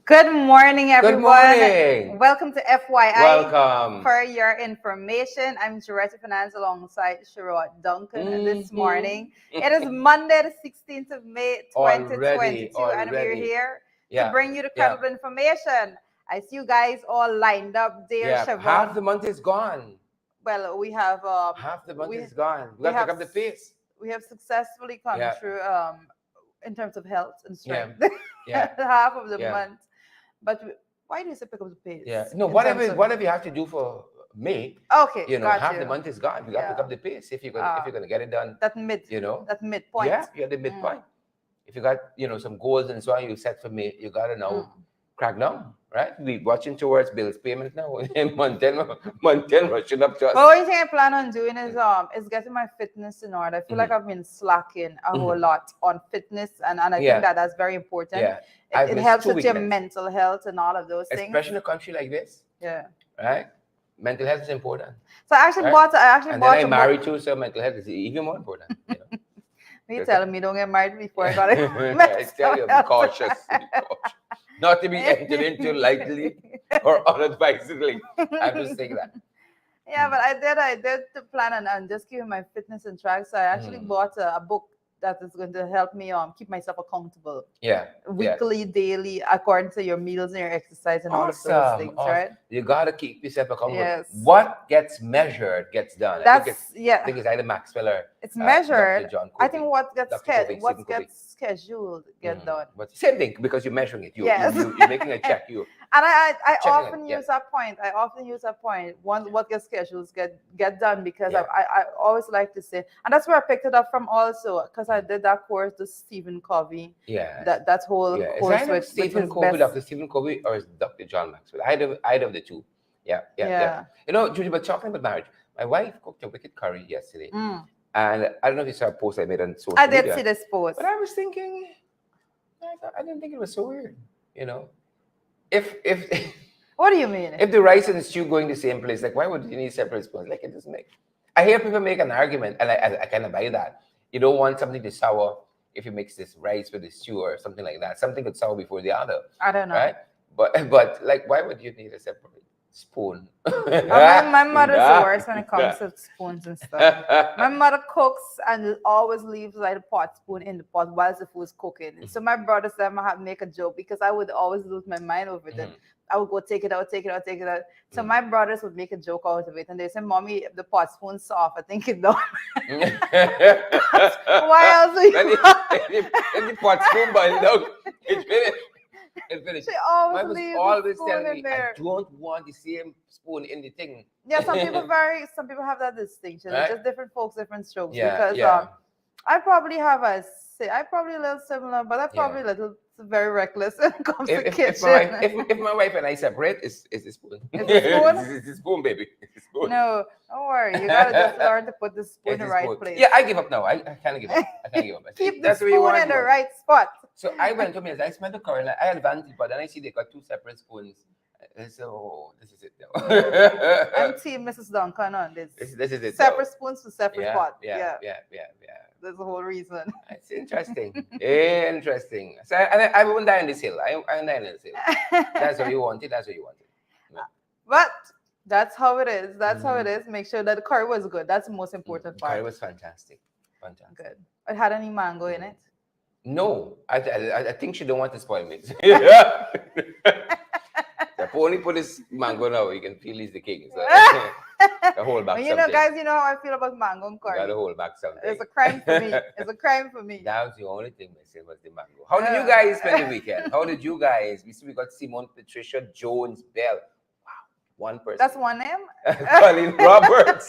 Good morning, Good everyone. morning. Welcome to FYI. Welcome. For your information, I'm Jaretta Finance alongside Sherrod Duncan this morning. It is Monday, the 16th of May, 2022, and we're here to bring you the credible information. I see you guys all lined up there, Siobhan. Half the month is gone. Well, we have half the month is gone. We got to pick up the pace. We have successfully come through in terms of health and strength. Yeah. Half of the month. But why do you say pick up the pace? Yeah. No, whatever you have to do for May. Okay. Half the month is gone. You got to pick up the pace if you're gonna get it done. That midpoint. Yeah, you're the midpoint. If you got some goals and so on you set for May, you gotta now crack down, right? We watching towards bills payment now. month 10 rushing up to us. Well, one thing I plan on doing is getting my fitness in order. I feel like I've been slacking a whole lot on fitness, and I think that's very important. Yeah. It helps with your mental health and all of those things. Especially in a country like this. Yeah. Right? Mental health is important. So I actually bought then I'm married too, so mental health is even more important. You telling me don't get married before I got it? I tell you, be cautious. Not to be entered into lightly or unadvisedly. I'm just saying that. Yeah, but I did plan on just keeping my fitness in track. So I actually bought a book that is going to help me keep myself accountable. Yeah. Weekly, daily, according to your meals and your exercise and all of those things, right? You gotta keep yourself accountable. Yes. What gets measured gets done. I think it's either Maxwell or it's measured. John I think what gets scheduled get done. But same thing because you're measuring it. You're making a check. And I often use that point. I often use that point. What gets scheduled get done because I always like to say, and that's where I picked it up from also because I did that course with Stephen Covey. Yeah. That whole course with Stephen Covey, Dr. Stephen Covey, or is Dr. John Maxwell? Either of the two. Yeah. Judy, but talking about marriage, my wife cooked a wicked curry yesterday. And I don't know if you saw a post I made on social media. I did see this post. But I was thinking, I didn't think it was so weird, If what do you mean? If the rice and the stew going the same place, like why would you need separate spoons? Like it doesn't make. I hear people make an argument, and I kind of buy that. You don't want something to sour if you mix this rice with the stew or something like that. Something could sour before the other. I don't know. Right? But like, why would you need a separate spoon? My mother's the worst when it comes to spoons and stuff. My mother cooks and always leaves like a pot spoon in the pot while the food's cooking. So my brothers and I have to make a joke because I would always lose my mind over it. I would go take it out. So my brothers would make a joke out of it, and they say, "Mommy, if the pot spoon's soft, I think it's done." Why else are you? If the pot spoon boils down, it's finished. It's finished. She always telling me, there. I don't want the same spoon in the thing. Yeah, some people have that distinction. Right? Just different folks, different strokes. Because I probably a little similar, but I probably a little very reckless when it comes to kitchen. If my wife and I separate, it's the spoon. It's the spoon? It's the spoon, baby. It's the spoon. No, don't worry. You gotta just learn to put the spoon in the right place. Yeah, I give up now. I can't give up. Keep the spoon in the right spot. So I went to me as I smelled the curry. I had advantage, but then I see they got two separate spoons. So this is it now. I'm team Mrs. Duncan on this. This is it. Separate spoons for separate pot. Yeah. That's the whole reason. It's interesting. Interesting. So I won't die on this hill. I won't die on this hill. That's what you wanted. Yeah. But that's how it is. How it is. Make sure that the curry was good. That's the most important part. Curry was fantastic. Good. It had any mango in it? No. I think she don't want to spoil me. Only put this mango now. You can feel he's the king. So the whole back. Guys, you know how I feel about mango and curry. Got the whole back something. It's a crime for me. That was the only thing missing was the mango. How did you guys spend the weekend? How did you guys? We got Simone, Patricia, Jones, Bell. Wow, one person. That's one name. Colin Roberts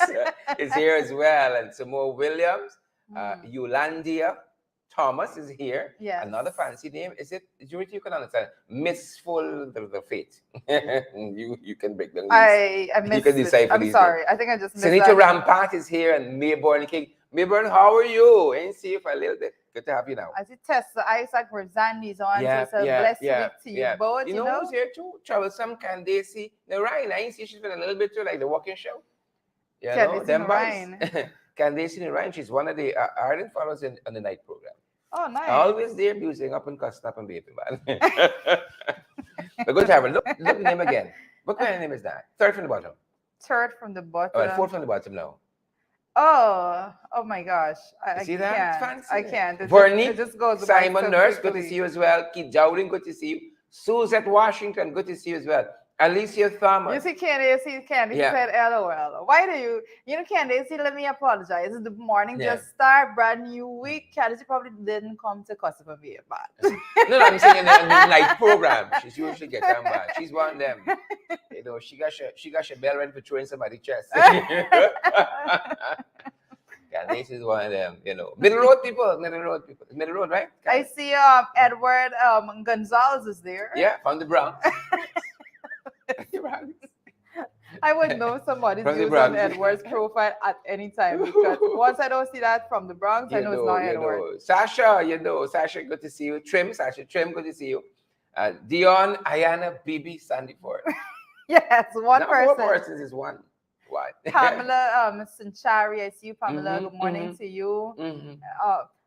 is here as well, and Samoa Williams, Yolandia. Thomas is here. Yes. Another fancy name. Is it? You can understand. Missful the fate. you can break down. I missed. You can decipher I'm these sorry. names. I think I just missed Senita Rampat is here and Mayborn King. Mayborn, how are you? Ain't see you for a little bit. Good to have you now. I see Tessa Isaac Verzandi's on. Blessed to you both. You know who's here too? Troublesome Candace. Now Ryan, I ain't see she's been a little bit too like the walking show. Them Ryan. Candace and Ryan, she's one of the ardent followers on the night program. Oh, nice. Always there, abusing up and cussing up and baby, man. We're going to have a look the name again. What kind of name is that? Third from the bottom. Third from the bottom. All right, fourth from the bottom now. Oh my gosh. You I see that? can't. Fancy. I can't. Vernie, it just goes by Simon so Nurse, quickly. good to see you as well. Keith Dowling, good to see you. Suzette Washington, good to see you as well. Alicia Thomas. You see Candace, Yeah. said LOL. Why do you know Candace, let me apologize. The morning Yeah. just start, brand new week. Candace probably didn't come to customer be bad. No, I'm saying in the night program. She's usually get them bad. She's one of them. You know, she got your bell ready for throwing somebody's chest. Candace is one of them, you know. Middle road people. Middle road, right? I see Edward Gonzalez is there. Yeah, from the Bronx. I would know somebody's From the using Bronx. Edward's profile at any time because once I don't see that from the Bronx, I know it's not Edward. Sasha, good to see you. Sasha Trim, good to see you. Dion, Ayana, Bibi, Sandy Ford. Yes, one Not person. 4 persons is one. Why? Pamela Sinchari, I see you, Pamela. Good morning to you.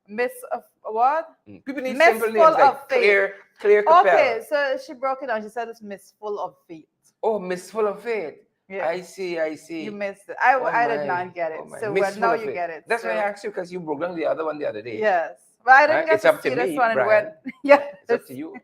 Miss of what? People need Miss simple full names like of faith. Clear Capella. Okay, so she broke it down. She said it's Miss Full of Faith. Oh, Miss Full of Faith. Yeah. I see. You missed it. I did not get it. So now you get it. That's why I asked you because you broke down the other one the other day. Yes. But I didn't get to see this one. Brian. Yeah. It's up to you.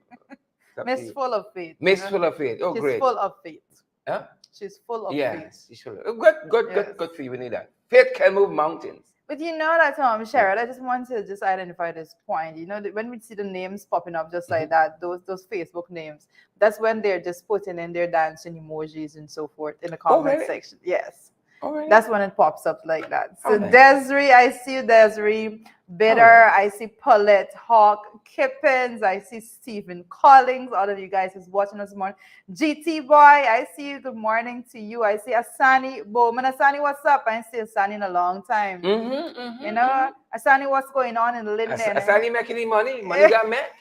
Miss Full of Faith. Miss Full of Faith. Oh, she's great. Full of faith. Huh? She's full of faith. Yes. She's full of Good for you. We need that. Faith can move mountains. But you know that, Cheryl, I just want to just identify this point. You know, when we see the names popping up just like that, those Facebook names, that's when they're just putting in their dancing emojis and so forth in the comment section. Yes. Really? That's when it pops up like that. So nice. Desiree, I see you, Desiree. Bitter, I see Paulette Hawk, Kippens, I see Stephen Collins. All of you guys is watching us this morning. GT Boy, I see you. Good morning to you. I see Asani Bowman. Asani, what's up? I ain't see Asani in a long time. You know, Asani, what's going on in the living there? Asani making any money? Money got met.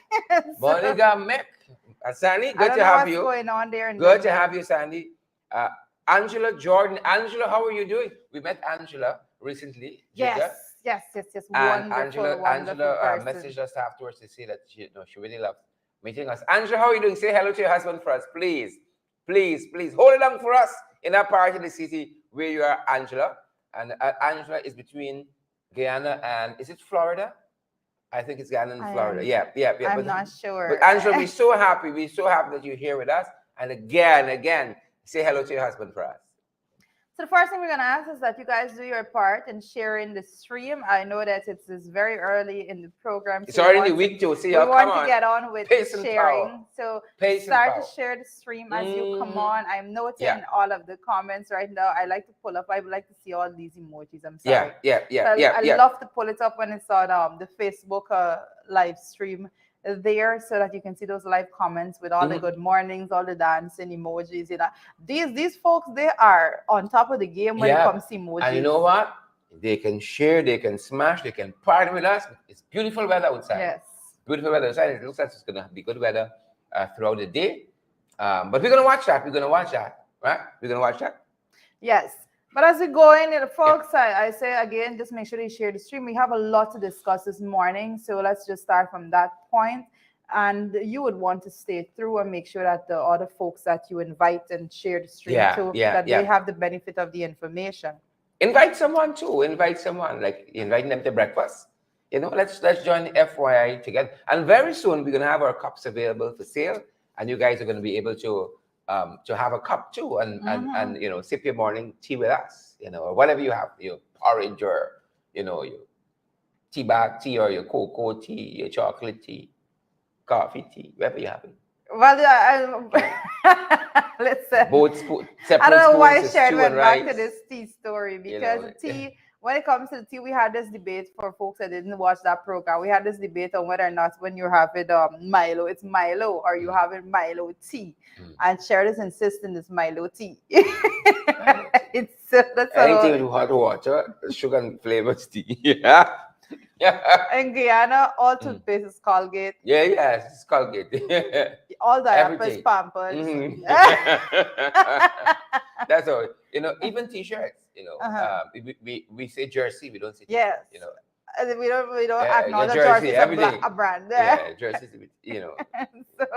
Money got met. Asani, good to have you. What's going on there? Good to have you, Sandy. Angela Jordan. Angela, how are you doing? We met Angela recently. Yes. And wonderful Angela messaged us afterwards to say that she really loves meeting us. Angela, how are you doing? Say hello to your husband for us, please. Please. Hold it down for us in that part of the city where you are, Angela. And Angela is between Guyana and, is it Florida? I think it's Guyana and Florida. Yeah. I'm not sure. But Angela, we're so happy. We're so happy that you're here with us. And again, say hello to your husband for us. So the first thing we're going to ask is that you guys do your part in sharing the stream. I know that it's very early in the program. It's already in the week too. We want to get on with sharing. So start to share the stream as you come on. I'm noting all of the comments right now. I like to pull up. I would like to see all these emojis. I'm sorry. I love to pull it up when it's on the Facebook live stream there so that you can see those live comments with all the good mornings, all the dancing emojis. You know, these folks, they are on top of the game when it comes to emojis. And you know what? They can share, they can smash, they can party with us. It's beautiful weather outside. Yes. Beautiful weather outside. It looks like it's going to be good weather throughout the day. But we're going to watch that. Right? We're going to watch that. Yes. But as we go in, folks, I say again, just make sure you share the stream. We have a lot to discuss this morning. So let's just start from that point. And you would want to stay through and make sure that the other folks that you invite and share the stream to, that they have the benefit of the information. Invite someone too. Like inviting them to breakfast. You know, let's join FYI together. And very soon we're going to have our cups available for sale. And you guys are going to be able to have a cup too and you know, sip your morning tea with us, you know, or whatever you have, your porridge or, you know, your tea bag tea or your cocoa tea, your chocolate tea, coffee tea, whatever you have. Well, listen, I don't know why Sharon went back to this tea story because tea, when it comes to the tea, we had this debate for folks that didn't watch that program. We had this debate on whether or not when you have it Milo, it's Milo, or you have it Milo tea. And Sharon is insisting it's Milo tea. That's anything with hot water, sugar and flavored tea. In Guyana, all toothpaste is Colgate. It's Colgate. All diapers, Pampers. That's all. You know, even t-shirts. You know, we say jersey, we don't say yes. You know, we don't acknowledge jersey, everything. A brand. Jersey. You know, So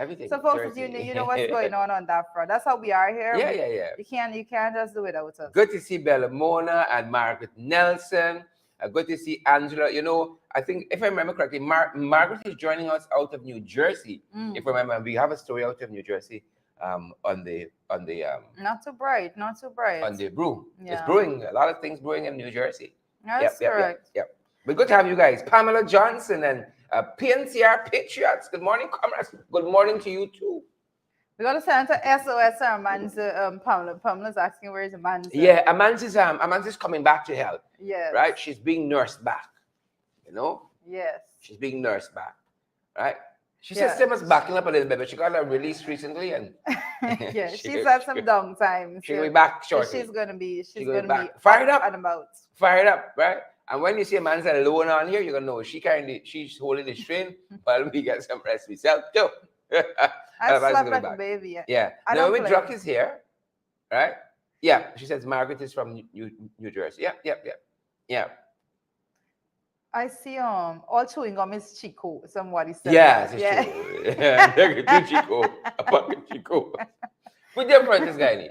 Everything. So folks, Jersey. you know what's going on that front. That's how we are here. Yeah. You can't just do it without us. Good to see Bella Mona and Margaret Nelson. Good to see Angela. You know, I think if I remember correctly, Margaret is joining us out of New Jersey. If I remember, we have a story out of New Jersey on the not too bright on the brew. Yeah. It's brewing. A lot of things brewing in New Jersey. That's correct. Yep. But good to have you guys. Pamela Johnson and PNCR Patriots. Good morning, comrades. Good morning to you too. We got to send to SOS our Manza, Pamela. Pamela's asking where is Manza. Yeah, Amanda's coming back to health. Yes. Right? She's being nursed back. You know? Yes. She's being nursed back. Right? She said Simmer's backing up a little bit, but she got a release recently and yeah, she's had some downtime. She'll be back shortly. She's gonna be fired up and about. Fired up, right? And when you see a man's alone on here, you're gonna know she's holding the string while we get some rest myself too. I slept like a baby. Yeah. Naomi Druck is here, right? Yeah. She says Margaret is from New Jersey. Yeah. I see all chewing gum is Chico. Somebody said. Yes, it's true. Yeah, Chico. A pocket Chico. We're different, this guy.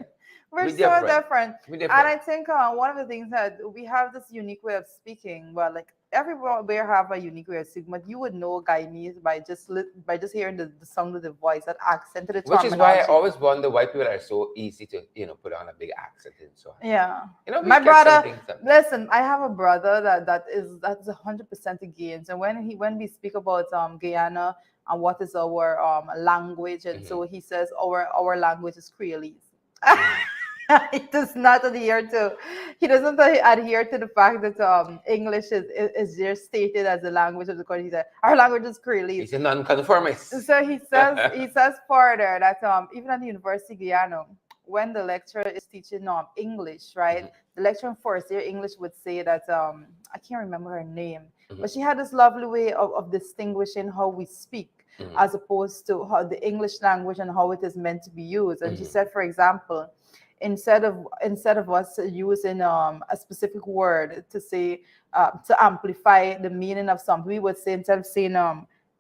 We're so different. And I think one of the things that we have this unique way of speaking. Well, like everywhere have a unique way of speaking, but you would know Guyanese by just hearing the sound of the voice, that accent, to the which is why I always wonder why people are so easy to put on a big accent and so on. Yeah. My brother. Listen, I have a brother that's 100% against, and when we speak about Guyana and what is our language, and so he says our language is Creolese. He does not adhere to. He doesn't adhere to the fact that English is just stated as the language of the country. He said our language is Creolese. He's a non-conformist. So he says further that even at the University of Guyana, when the lecturer is teaching English, right, the lecturer in first year English would say that I can't remember her name, but she had this lovely way of distinguishing how we speak as opposed to how the English language and how it is meant to be used. And she said, for example, instead of us using a specific word to say to amplify the meaning of something, we would say, instead of saying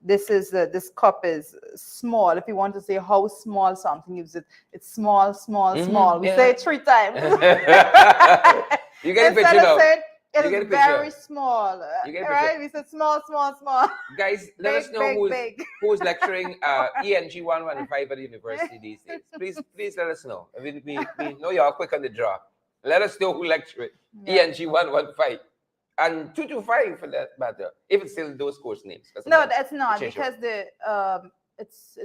this cup is small, if you want to say how small something is, it's small. We say it 3 times. You get a picture now. It's very small. Right? We said small. Guys, let us know who's lecturing ENG 115 at the university these days. Please let us know. We know you're quick on the draw. Let us know who lectured ENG 115 and 225 for that matter. If it's still those course names. No, that's not, because it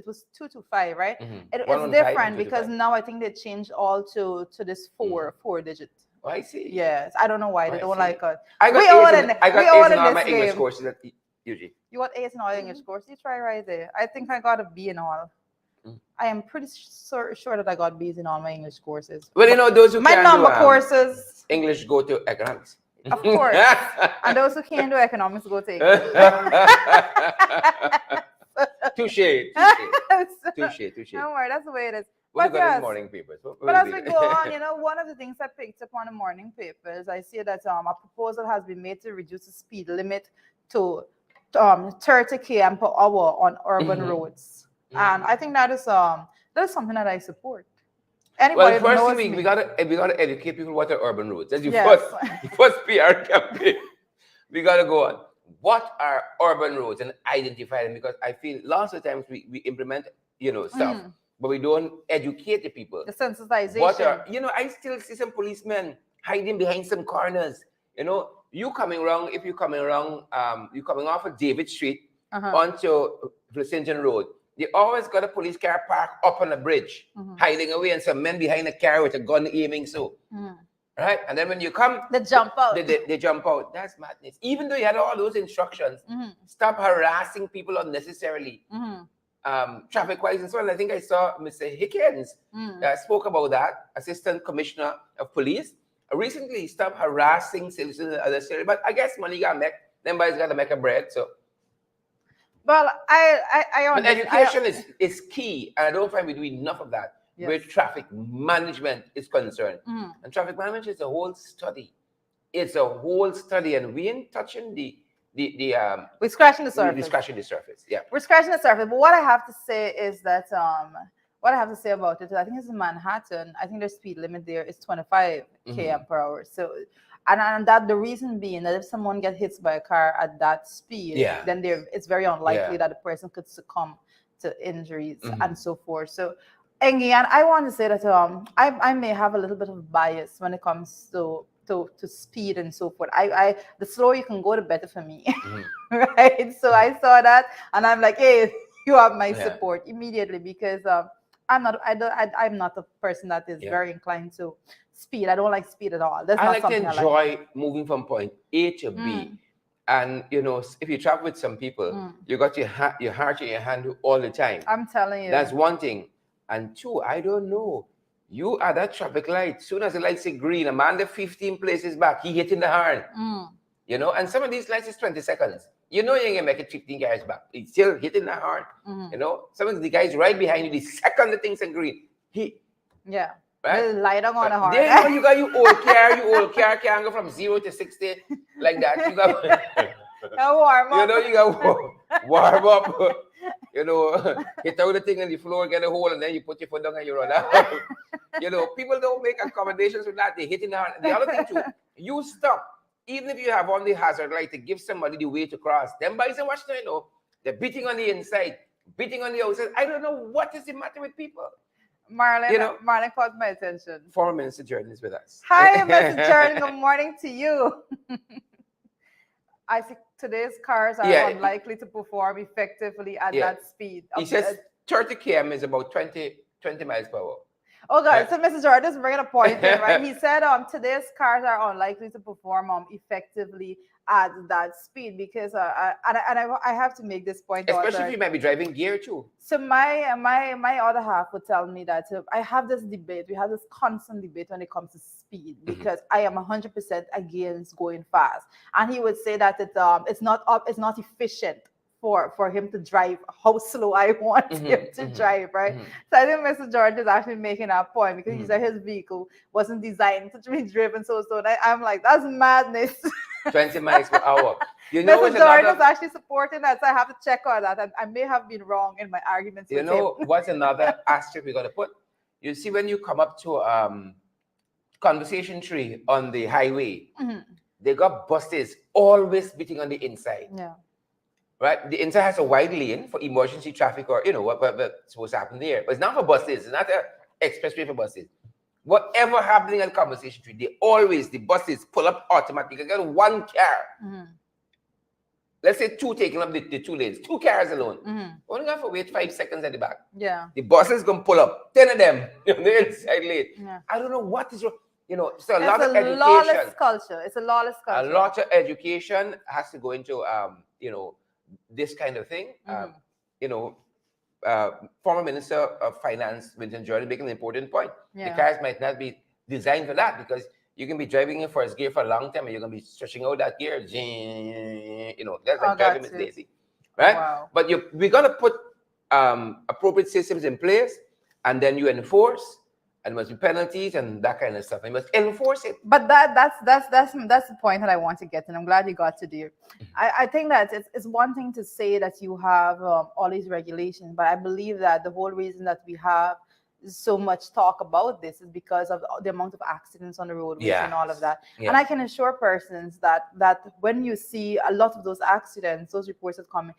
was 225, right? It's different because now I think they changed all to this four digit. Oh, I see. Yes, I don't know why they don't like it. I got A's in all my English courses at UG. You got A's in all English courses? You try right there. I think I got a B in all. I am pretty sure that I got B's in all my English courses. Well, those who my number courses. English go to economics. Of course. And those who can't do economics go to English. Touche. Don't worry, that's the way it is. But yes, morning papers. But as we go on, one of the things I picked up on the morning papers, I see that a proposal has been made to reduce the speed limit to 30 km per hour on urban roads, and I think that is something that I support. Anybody well, first we gotta educate people what are urban roads. That's the first PR campaign. We gotta go on. What are urban roads and identify them, because I feel lots of times we implement stuff. But we don't educate the people. The sensitization. I still see some policemen hiding behind some corners. You coming around off of David Street onto Placenton Road. They always got a police car parked up on the bridge, hiding away, and some men behind a car with a gun aiming right? And then when you come, they jump out. They jump out. That's madness. Even though you had all those instructions, stop harassing people unnecessarily. Traffic-wise and so on. I think I saw Mr. Hickens spoke about that, Assistant Commissioner of Police. Recently, stopped harassing citizens unnecessarily. But I guess money got make. Them boys got to make a bread. So, well, I but education is key, and I don't find we do enough of that where traffic management is concerned. And traffic management is a whole study. It's a whole study, and we ain't touching the we're scratching the we're surface. scratching the surface. Yeah. We're scratching the surface. But what I have to say is that what I have to say about it is I think it's in Manhattan. I think their speed limit there is 25 km per hour. So and that the reason being that if someone gets hit by a car at that speed, then it's very unlikely that the person could succumb to injuries and so forth. So again, I want to say that I may have a little bit of bias when it comes to speed and so forth. I the slower you can go, the better for me. Right? So I saw that and I'm like, hey, you have my support immediately because I'm not a person that is very inclined to speed. I don't like speed at all. That's I not like to something enjoy moving from point A to B. And you know, if you travel with some people, you got your heart in your hand all the time. I'm telling you. That's one thing. And two, I don't know. You are that traffic light. Soon as the light say green, a man the 15 places back, he hitting the horn. You know, and some of these lights is 20 seconds. You know you ain't gonna make it 15 cars back. He's still hitting the horn. You know, some of the guys right behind you, the second the thing's in green, right? Light on the horn. Then you got your old car can't go from 0 to 60 like that. You got warm up. You know, you got warm up. You know, hit out the thing on the floor, get a hole, and then you put your foot down and you run out. You know, people don't make accommodations with that. They hit it down. The other thing too, you stop. Even if you have on the hazard light to give somebody the way to cross, them boys are watching, you know, they're beating on the inside, beating on the outside. I don't know what is the matter with people. Marlon, you know, Marlon caught my attention. Former Minister Jordan is with us. Hi, Mr. Jordan. Good morning to you. I think today's cars are unlikely to perform effectively at that speed. He says 30 km is about 20 miles per hour. Oh God! So Mr. Jordan is bringing a point in, right? He said, today's cars are unlikely to perform effectively at that speed because, I have to make this point. Especially if you might be driving gear too. So my other half would tell me that I have this debate. We have this constant debate when it comes to speed because I am 100% against going fast, and he would say that it's not efficient for him to drive how slow I want him to drive, right? So I think Mr. Jordan is actually making that point because he said his vehicle wasn't designed to be driven so slow. I'm like, that's madness. 20 miles per hour. You know, Mr. Jordan is actually supporting that, so I have to check on that. And I may have been wrong in my arguments with him. What's another asterisk we're going to put? You see, when you come up to conversation tree on the highway, they got buses always beating on the inside. Yeah. Right? The inside has a wide lane for emergency traffic or, what's supposed to happen there. But it's not for buses. It's not an expressway for buses. Whatever happening at conversation tree, the buses pull up automatically. Got one car. Let's say two taking up the two lanes. 2 cars alone. Only got to wait 5 seconds at the back. Yeah. The buses going to pull up. 10 of them on the inside lane. Yeah. I don't know what is wrong. So a lot of education. It's a lawless culture. It's a lawless culture. A lot of education has to go into, this kind of thing. Former Minister of Finance, Vincent Jordan, making an important point. Yeah. The cars might not be designed for that because you can be driving in first gear for a long time and you're going to be stretching out that gear. That's like driving Miss Daisy. Right? Wow. But we're going to put appropriate systems in place and then you enforce. And there must be penalties and that kind of stuff. You must enforce it. But that's the point that I want to get to. And I'm glad you got to there. I think that it's one thing to say that you have all these regulations, but I believe that the whole reason that we have so much talk about this is because of the amount of accidents on the roadways and all of that. Yeah. And I can assure persons that when you see a lot of those accidents, those reports are coming,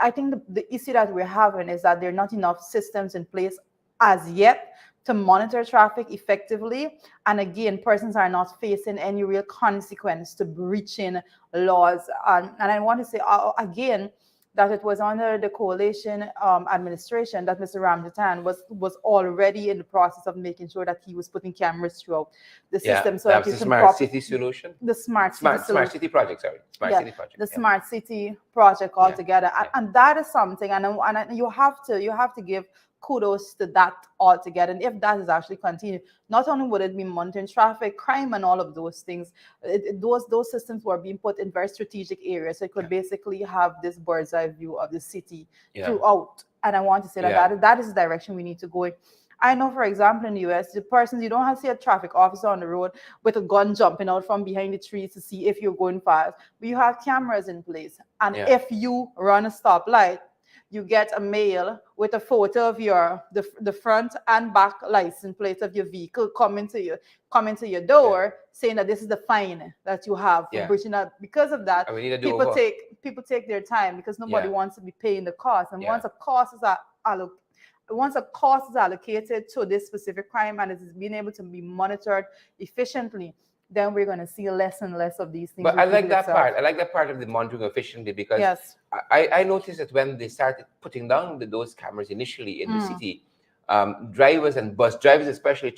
I think the issue that we're having is that there are not enough systems in place as yet to monitor traffic effectively. And again, persons are not facing any real consequence to breaching laws. And I want to say again, that it was under the coalition administration that Mr. Ramjatan was already in the process of making sure that he was putting cameras throughout the system. So that was the smart city solution. The smart city project, sorry. City project. The smart city project altogether. And that is something, and you have to give kudos to that altogether. And if that is actually continued, not only would it be monitoring traffic, crime, and all of those things, those systems were being put in very strategic areas. So it could basically have this bird's eye view of the city throughout. And I want to say that is the direction we need to go in. I know, for example, in the US, the persons, you don't have to see a traffic officer on the road with a gun jumping out from behind the trees to see if you're going fast. But you have cameras in place. And Yeah. if you run a stoplight, you get a mail with a photo of your the front and back license plate of your vehicle coming to your door, saying that this is the fine that you have for breaching that. Because of that, And we need a people do-over. take their time because nobody Yeah. wants to be paying the cost. And Yeah. once a cost is allocated to this specific crime and it is being able to be monitored efficiently, then we're going to see less and less of these things. But I like repeating that itself. part. I like that part of the monitoring efficiently because Yes. I noticed that when they started putting down those cameras initially in the city, drivers and bus drivers especially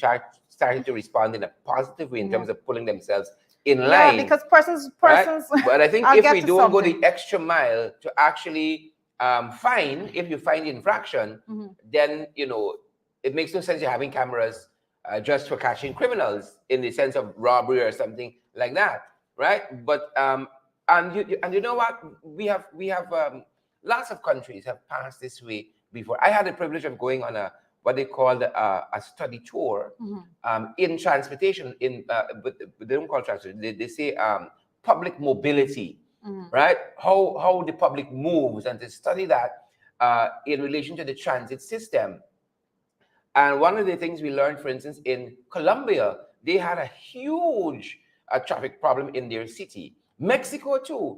started to respond in a positive way in terms of pulling themselves in line. Yeah, because persons. Right? But I think I'll if get we to don't go something. the extra mile to actually fine, if you find the infraction, then it makes no sense you're having cameras just for catching criminals in the sense of robbery or something like that, right? But and you know what, we have lots of countries have passed this way before. I had the privilege of going on a what they call a study tour in transportation, but they don't call transportation, they say public mobility, right? How the public moves, and to study that in relation to the transit system. And one of the things we learned, for instance, in Colombia, they had a huge traffic problem in their city. Mexico too.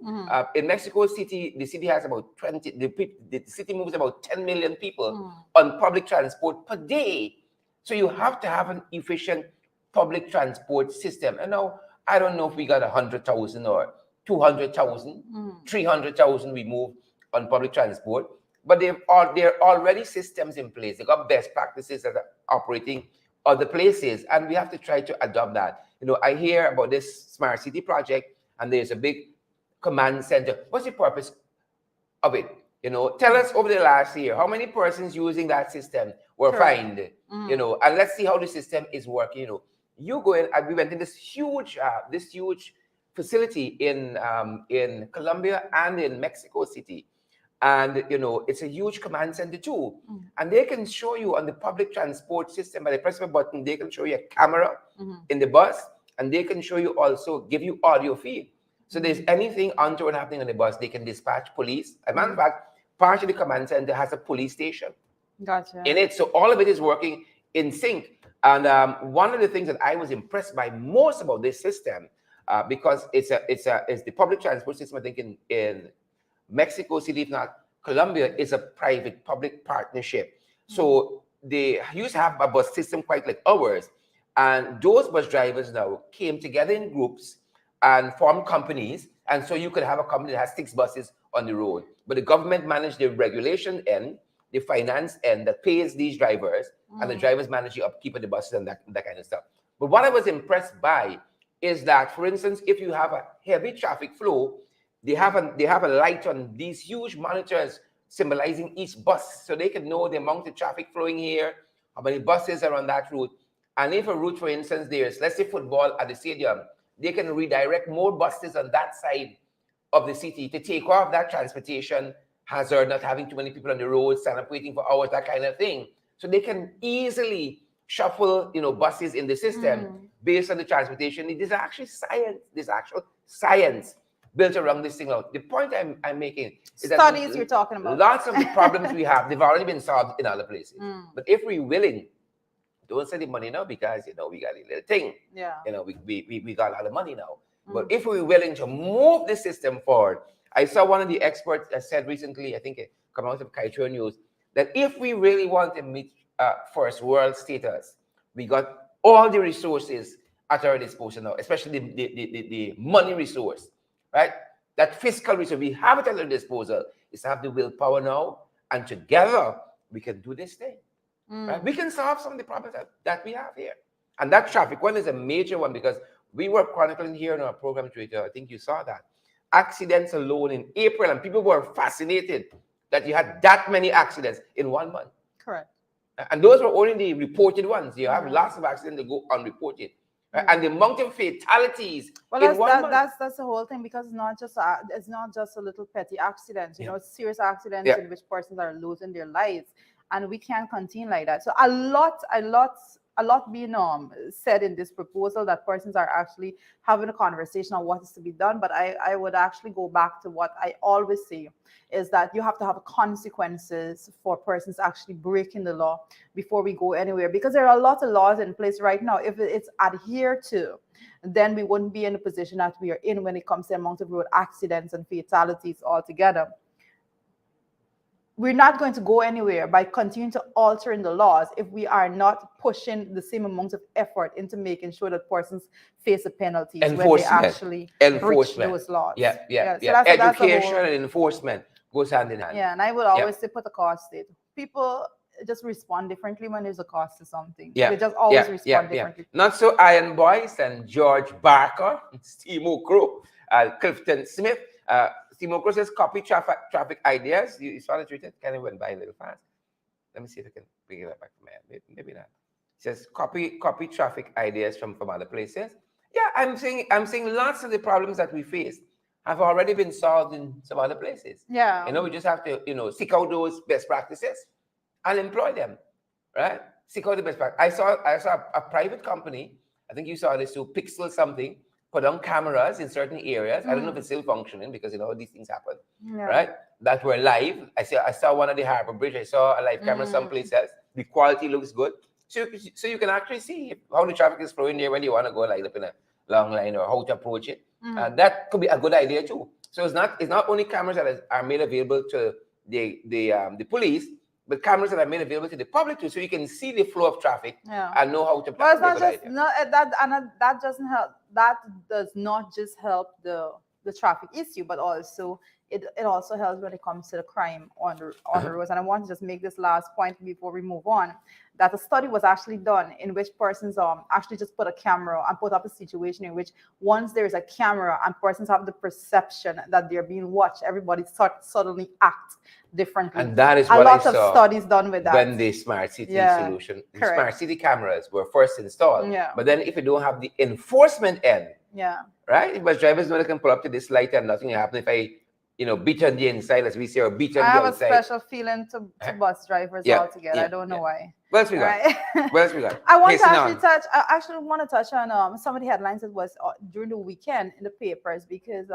In Mexico City, the city has about 20. The city moves about 10 million people on public transport per day. So you have to have an efficient public transport system. And now I don't know if we got 100,000 or 200,000, 300,000 we move on public transport. But there are already systems in place. They got best practices that are operating other places, and we have to try to adopt that. I hear about this smart city project, and there's a big command center. What's the purpose of it? Tell us over the last year how many persons using that system were fined. And let's see how the system is working. You go in. We went in this huge facility in Colombia and in Mexico City. And it's a huge command center too, and they can show you on the public transport system by the press of a button. They can show you a camera in the bus, and they can show you also give you audio feed. So there's anything untoward happening on the bus, they can dispatch police. As a matter of fact, part of the command center has a police station in it, so all of it is working in sync. And one of the things that I was impressed by most about this system, because it's the public transport system, I think in Mexico City, if not Colombia, is a private-public partnership. So they used to have a bus system quite like ours. And those bus drivers now came together in groups and formed companies. And so you could have a company that has 6 buses on the road. But the government managed the regulation end, the finance end that pays these drivers, and the drivers manage the upkeep of the buses and that kind of stuff. But what I was impressed by is that, for instance, if you have a heavy traffic flow, they have a light on these huge monitors symbolizing each bus, so they can know the amount of traffic flowing here, how many buses are on that route. And if a route, for instance, there's, let's say, football at the stadium, they can redirect more buses on that side of the city to take off that transportation hazard, not having too many people on the road, stand up waiting for hours, that kind of thing. So they can easily shuffle, buses in the system based on the transportation. There's actually science. There's actual science built around this thing out. The point I'm making is that studies you're talking about. Lots of the problems we have, they've already been solved in other places. But if we're willing, don't send the money now because we got a little thing. Yeah. We got a lot of money now. But if we're willing to move the system forward, I saw one of the experts said recently, I think it came out of Kaitro News, that if we really want to meet first world status, we got all the resources at our disposal now, especially the money resource. Right? That fiscal resource, we have it at our disposal. Is to have the willpower now, and together we can do this thing. Right? We can solve some of the problems that we have here. And that traffic one is a major one, because we were chronicling here in our program, Twitter. I think you saw that. Accidents alone in April, and people were fascinated that you had that many accidents in 1 month. Correct. And those were only the reported ones. You have lots of accidents that go unreported. And the amount of fatalities. Well, that's the whole thing, because it's not just a little petty accident. It's serious accidents in which persons are losing their lives. and we can't continue like that. So a lot being said in this proposal that persons are actually having a conversation on what is to be done. But I would actually go back to what I always say, is that you have to have consequences for persons actually breaking the law before we go anywhere, because there are a lot of laws in place right now. If it's adhered to, then we wouldn't be in the position that we are in when it comes to the amount of road accidents and fatalities altogether. We're not going to go anywhere by continuing to altering the laws if we are not pushing the same amount of effort into making sure that persons face the penalties when they actually breach those laws. So Education and enforcement goes hand in hand. Yeah, and I would always say put a cost to it. People just respond differently when there's a cost to something. They just always respond differently. Not so Iron Boys and George Barker, Steve Okro, Clifton Smith. Steve Okro says copy traffic ideas. You saw the tweet? Kind of went by a little fast. Let me see if I can pick it up back from here. Maybe not. It says copy traffic ideas from other places. Yeah, I'm saying lots of the problems that we face have already been solved in some other places. Yeah. We just have to, seek out those best practices and employ them, right? Seek out the best practice. I saw a private company, I think you saw this too, Pixel something, put on cameras in certain areas. I don't know if it's still functioning because, these things happen, right? That were live. I saw one at the Harbor Bridge. I saw a live camera someplace else. The quality looks good. So you can actually see how the traffic is flowing there when you want to go like up in a long line or how to approach it. That could be a good idea too. So it's not only cameras that are made available to the police, but cameras that are made available to the public too, so you can see the flow of traffic and know how to. Well, it's not just that doesn't help. That does not just help the traffic issue, but also it also helps when it comes to the crime on the roads. And I want to just make this last point before we move on, that a study was actually done in which persons actually just put a camera and put up a situation in which once there's a camera and persons have the perception that they're being watched, everybody suddenly act differently. And that is a what lot I of saw studies done with that. when the smart city solution, the smart city cameras were first installed. But then if you don't have the enforcement end, right? But drivers know they can pull up to this light and nothing will happen if I beat on the inside, as we say, or beat on the outside. I have a special feeling to bus drivers altogether. I don't know why. What else we got? What else we got? I want to actually want to touch on some of the headlines that was during the weekend in the papers, because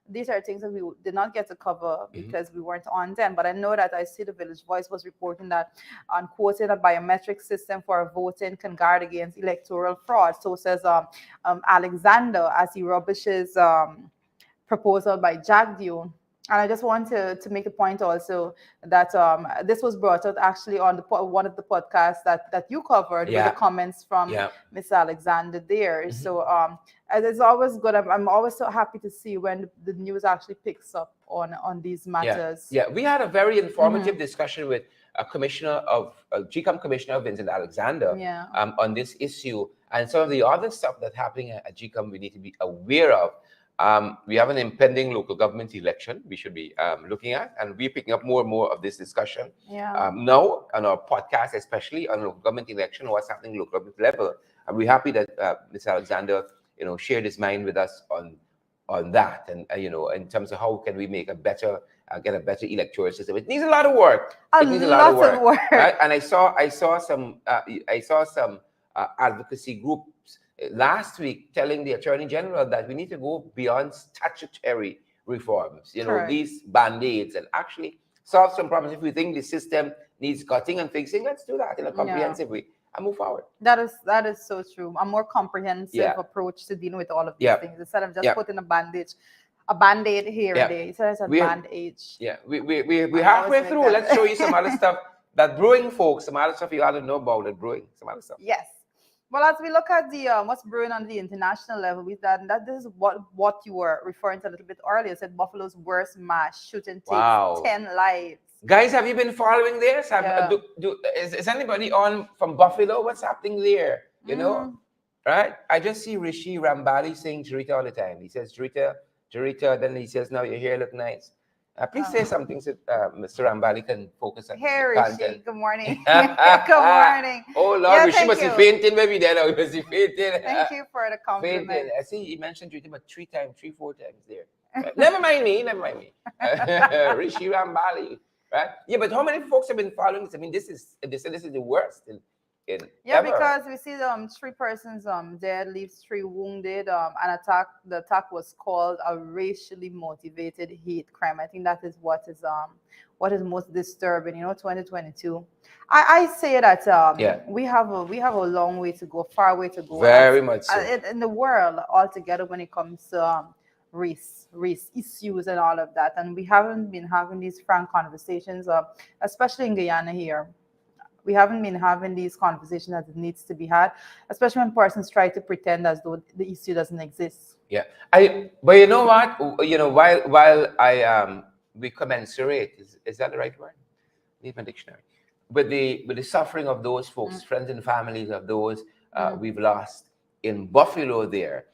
these are things that we did not get to cover because we weren't on then. But I know that I see the Village Voice was reporting that, quoting, a biometric system for voting can guard against electoral fraud. So says Alexander, as he rubbishes proposal by Jack Dew. And I just want to make a point also that this was brought out actually on one of the podcasts that you covered with the comments from Miss Alexander there. So it's always good. I'm always so happy to see when the news actually picks up on these matters. Yeah, we had a very informative discussion with GCOM Commissioner Vincent Alexander on this issue, and some of the other stuff that's happening at GCOM we need to be aware of. We have an impending local government election we should be looking at, and we're picking up more and more of this discussion now on our podcast, especially on local government election, what's happening at local government level. And we're happy that Mr. Alexander, shared his mind with us on that, and in terms of how can we make a better get a better electoral system. It needs a lot of work. It needs a lot of work. Right? And I saw some advocacy groups last week telling the Attorney General that we need to go beyond statutory reforms, these band-aids, and actually solve some problems. If we think the system needs cutting and fixing, let's do that in a comprehensive way and move forward. That is so true. A more comprehensive approach to dealing with all of these things, instead of just putting a band-aid here and there. Instead of a band-aid. Yeah, we're halfway through. Let's show you some other stuff that brewing folks, some other stuff you ought to know about it brewing, some other stuff. Yes. Well, as we look at the what's brewing on the international level, that this is what you were referring to a little bit earlier. Said Buffalo's worst mass shooting takes 10 lives. Guys, have you been following this? Is anybody on from Buffalo? What's happening there? Right? I just see Rishi Rambali saying Jarita all the time. He says Jarita. Then he says, "Now your hair look nice." Please say something so Mr. Rambali can focus on content. Good morning. Good morning. Oh, Lord, Rishi must be fainting maybe there now. He must be fainting. Thank you for the compliment. Fainting. I see he mentioned you about 3, 4 times there. Never mind me. Rishi Rambali. right? Yeah, but how many folks have been following this? I mean, this is the worst in Yeah, ever. because we see 3 persons dead, leaves 3 wounded. An attack. The attack was called a racially motivated hate crime. I think that is what is most disturbing. 2022. I say that Yeah, we have a long way to go, far way to go very much so. in the world altogether when it comes to race issues and all of that. And we haven't been having these frank conversations, especially in Guyana here. We haven't been having these conversations as it needs to be had, especially when persons try to pretend as though the issue doesn't exist. Yeah, but you know what? While we commensurate, is that the right word? Leave my dictionary. With the suffering of those folks, friends and families of those we've lost in Buffalo there.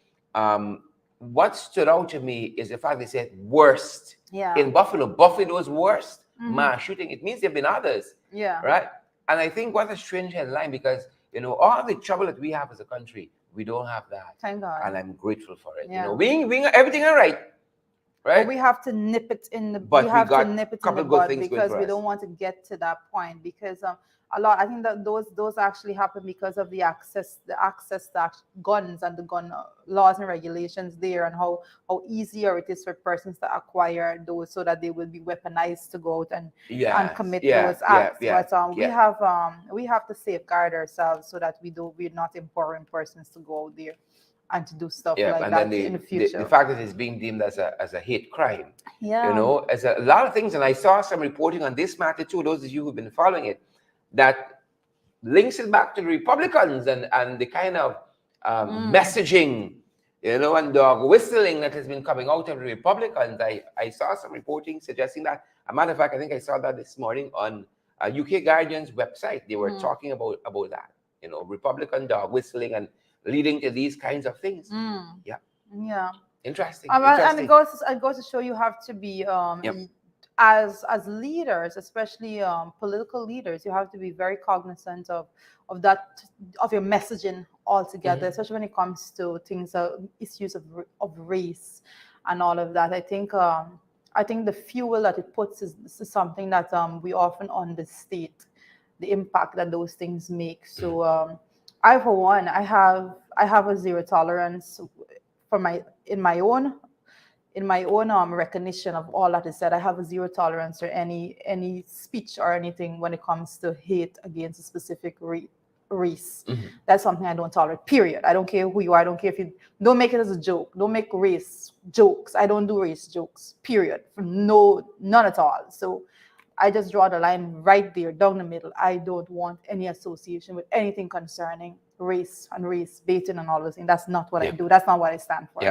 What stood out to me is the fact they said worst. Yeah. In Buffalo's worst mass shooting. It means there have been others. Yeah. Right? And I think what a strange headline, because all the trouble that we have as a country, we don't have that. Thank God. And I'm grateful for it. Yeah. Being everything all right. Right? But we have to nip it in the But we have got to nip it in couple the good bud things going because for we us. don't want to get to that point, because I think that those actually happen because of the access to guns and the gun laws and regulations there, and how easier it is for persons to acquire those so that they will be weaponized to go out and commit those acts. But we have to safeguard ourselves so that we're not empowering persons to go out there and to do stuff like and that then in the future. the fact that it's being deemed as a hate crime. Yeah. As a lot of things, and I saw some reporting on this matter too. Those of you who've been following it, that links it back to the Republicans and the kind of messaging, and dog whistling that has been coming out of the Republicans. I saw some reporting suggesting that. As a matter of fact, I think I saw that this morning on UK Guardian's website. They were talking about that. Republican dog whistling and leading to these kinds of things. Yeah. Interesting. And it goes to show you have to be as leaders, especially political leaders, you have to be very cognizant of your messaging altogether, especially when it comes to things, issues of race and all of that. I think the fuel that it puts is something that we often understate the impact that those things make. So I, for one, I have a zero tolerance for in my own recognition of all that is said. I have a zero tolerance for any speech or anything when it comes to hate against a specific race. That's something I don't tolerate, period. I don't care who you are. I don't care if you don't make it as a joke. Don't make race jokes. I don't do race jokes, period. None at all. So I just draw the line right there down the middle. I don't want any association with anything concerning race and race baiting and all those things. That's not what I do. That's not what I stand for.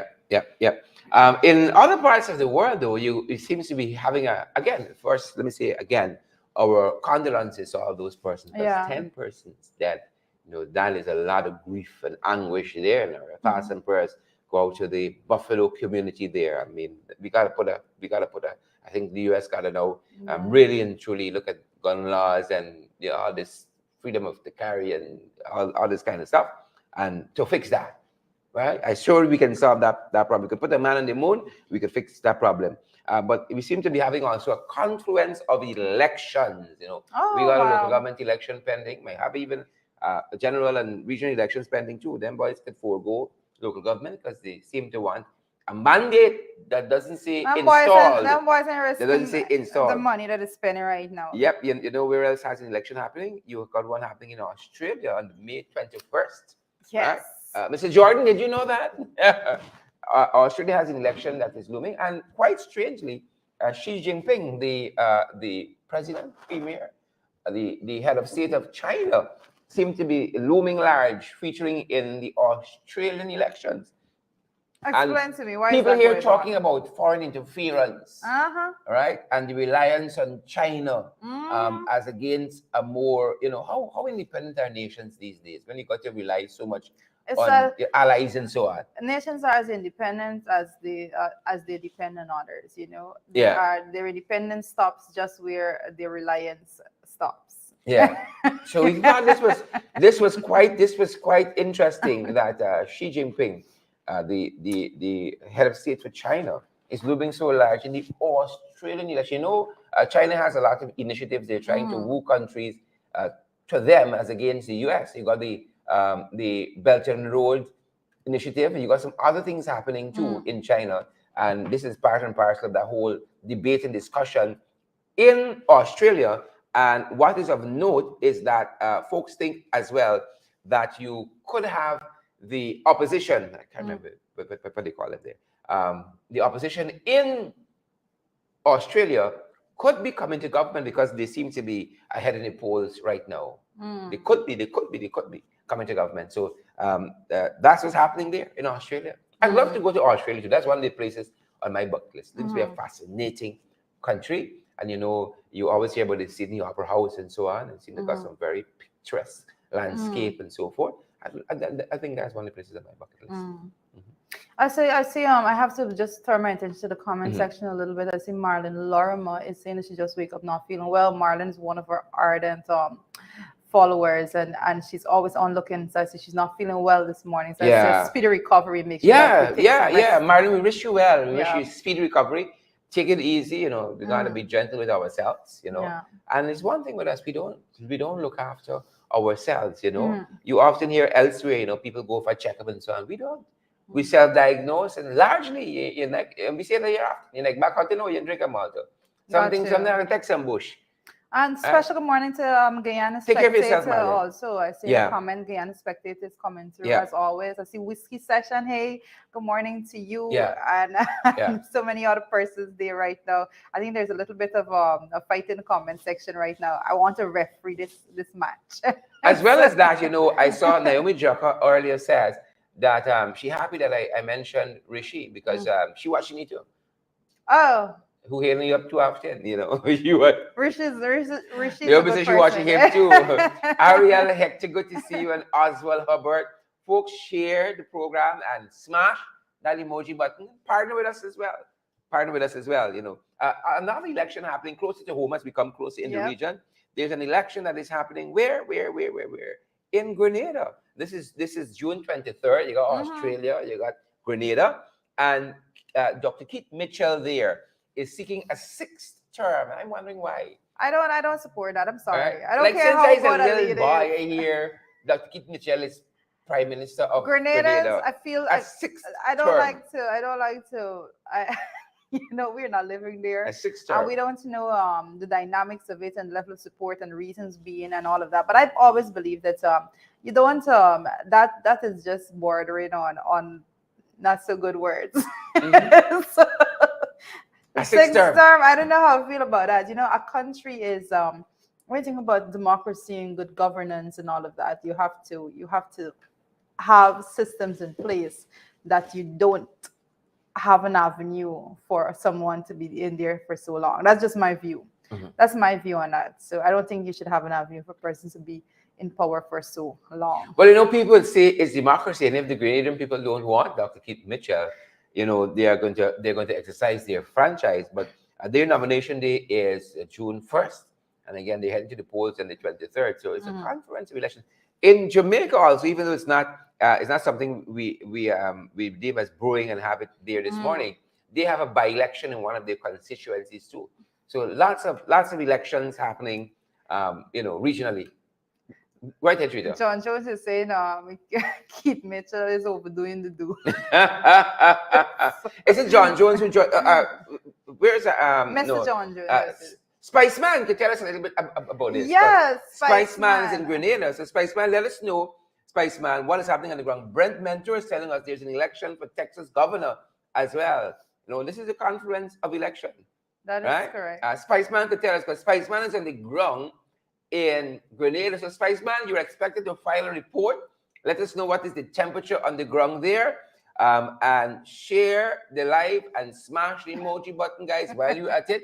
In other parts of the world, though, it seems to be having first, let me say again, our condolences to all those persons. That's 10 persons dead. That is a lot of grief and anguish there. And our thoughts and prayers go out to the Buffalo community there. I mean, we gotta put a. I think the U.S. gotta now really and truly look at gun laws and all this freedom of the carry and all this kind of stuff, and to fix that. Right? I sure we can solve that problem. We could put a man on the moon, we could fix that problem. But we seem to be having also a confluence of elections. We got a local government election pending. Might have even a general and regional elections pending too. Them boys could forego local government because they seem to want a mandate that doesn't say installed. That doesn't say installed. The money that is spending right now. Yep. You know where else has an election happening? You got one happening in Australia on May 21st. Yes. Right? Mr. Jordan, did you know that? Australia has an election that is looming, and quite strangely, Xi Jinping, the president, premier, the head of state of China, seem to be looming large, featuring in the Australian elections. Explain to me why. People here talking about foreign interference, right, and the reliance on China as against a more, how independent are nations these days when you got to rely so much on your allies and so on. Nations are as independent as they depend on others. Their independence stops just where their reliance stops. Yeah. So we thought this was quite interesting that Xi Jinping, the head of state for China, is looming so large in the Australian election. China has a lot of initiatives. They're trying to woo countries to them as against the US. You got the Belt and Road initiative, and you got some other things happening too in China. And this is part and parcel of that whole debate and discussion in Australia. And what is of note is that folks think as well that you could have the opposition. I can't remember what they call it there. The opposition in Australia could be coming to government because they seem to be ahead in the polls right now. They could be coming to government. So that's what's happening there in Australia. I'd love to go to Australia too. That's one of the places on my bucket list. It looks to be a fascinating country. And you know, you always hear about the Sydney Opera House and so on, and seem to got some very picturesque landscape and so forth. I think that's one of the places on my bucket list. I see. I have to just turn my attention to the comment section a little bit. I see Marlon Lorimer is saying that she just wake up not feeling well. Marlon is one of our ardent followers, and she's always on looking. So I see she's not feeling well this morning. So I say speedy recovery. Make sure. Marlon, we wish you well. We wish you speedy recovery. Take it easy. You know, we gotta be gentle with ourselves. You know, and it's one thing with us. We don't look after ourselves. You know, you often hear elsewhere. You know, people go for a checkup and so on. We don't. We self-diagnose, and largely, you like, we say that you're like back out, you drink a malt. Something I take some bush. And special good morning to Guyana Spectator also. I see a comment. Guyana Spectator is coming through as always. I see Whiskey Session. Hey, good morning to you. And so many other persons there right now. I think there's a little bit of a fight in the comment section right now. I want to referee this match. As well as that, you know, I saw Naomi Jaka earlier says that she happy that I mentioned Rishi because she watching me too. Oh. Who hitting you up too often, you know? You what? Rishi's you obviously she watching him too. Ariel, Hector, good to see you, and Oswald Hubbard. Folks, share the program and smash that emoji button. Partner with us as well. You know, another election happening closer to home as we come closer in the region. There's an election that is happening where? In Grenada. This is June 23rd. You got Australia, you got Grenada, and Dr. Keith Mitchell there is seeking a 6th term. I'm wondering why. I don't support that. I'm sorry. I don't like, care since how good a little boy here, Dr. Keith Mitchell is Prime Minister of Grenada. I feel a 6th I don't like to. You know, we're not living there. A 6th term. And we don't know the dynamics of it and level of support and reasons being and all of that. But I've always believed that you don't that is just bordering on not so good words. So, a 6th term. I don't know how I feel about that. You know, a country is when you think about democracy and good governance and all of that, you have to have systems in place that you don't have an avenue for someone to be in there for so long. That's just my view. That's my view on that. So I don't think you should have an avenue for a person to be in power for so long. Well, you know, people say it's democracy, and if the Grenadian people don't want Dr. Keith Mitchell, you know, they're going to exercise their franchise. But their nomination day is June 1st, and again they head to the polls on the 23rd. So it's a conference of elections in Jamaica also, even though it's not something we deem as brewing and have it there this morning. They have a by-election in one of their constituencies too. So lots of elections happening, you know, regionally. Right, Rita. John Jones is saying Keith Mitchell is overdoing the do. Is it John Jones who where's Mr. John Jones? Spiceman, could tell us a little bit about this. Yes, Spiceman is in Grenada. So Spiceman, let us know, Spiceman, what is happening on the ground. Brent Mentor is telling us there's an election for Texas governor as well. You know, this is a conference of election. That is correct. Spiceman could tell us, because Spiceman is on the ground in Grenada. So Spiceman, you're expected to file a report. Let us know what is the temperature on the ground there. And share the live and smash the emoji button, guys, while you're at it.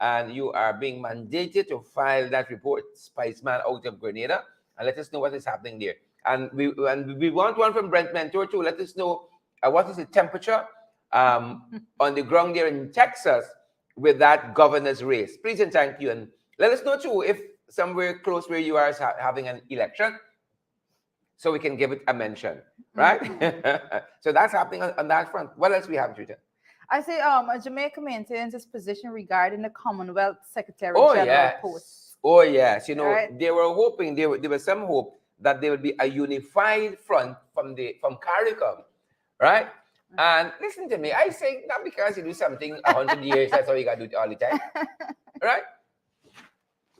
And you are being mandated to file that report, Spiceman out of Grenada, and let us know what is happening there. And we want one from Brent Mentor too. Let us know what is the temperature on the ground there in Texas with that governor's race. Please and thank you. And let us know too if somewhere close where you are is having an election, so we can give it a mention, right? So that's happening on that front. What else we have, Rita? I say Jamaica maintains its position regarding the Commonwealth Secretary Oh General yes. post. Oh yes. You know, Right? they were hoping there was some hope that there would be a unified front from CARICOM, right? And listen to me, I say not because you do something 100 years, that's how you gotta do it all the time, right?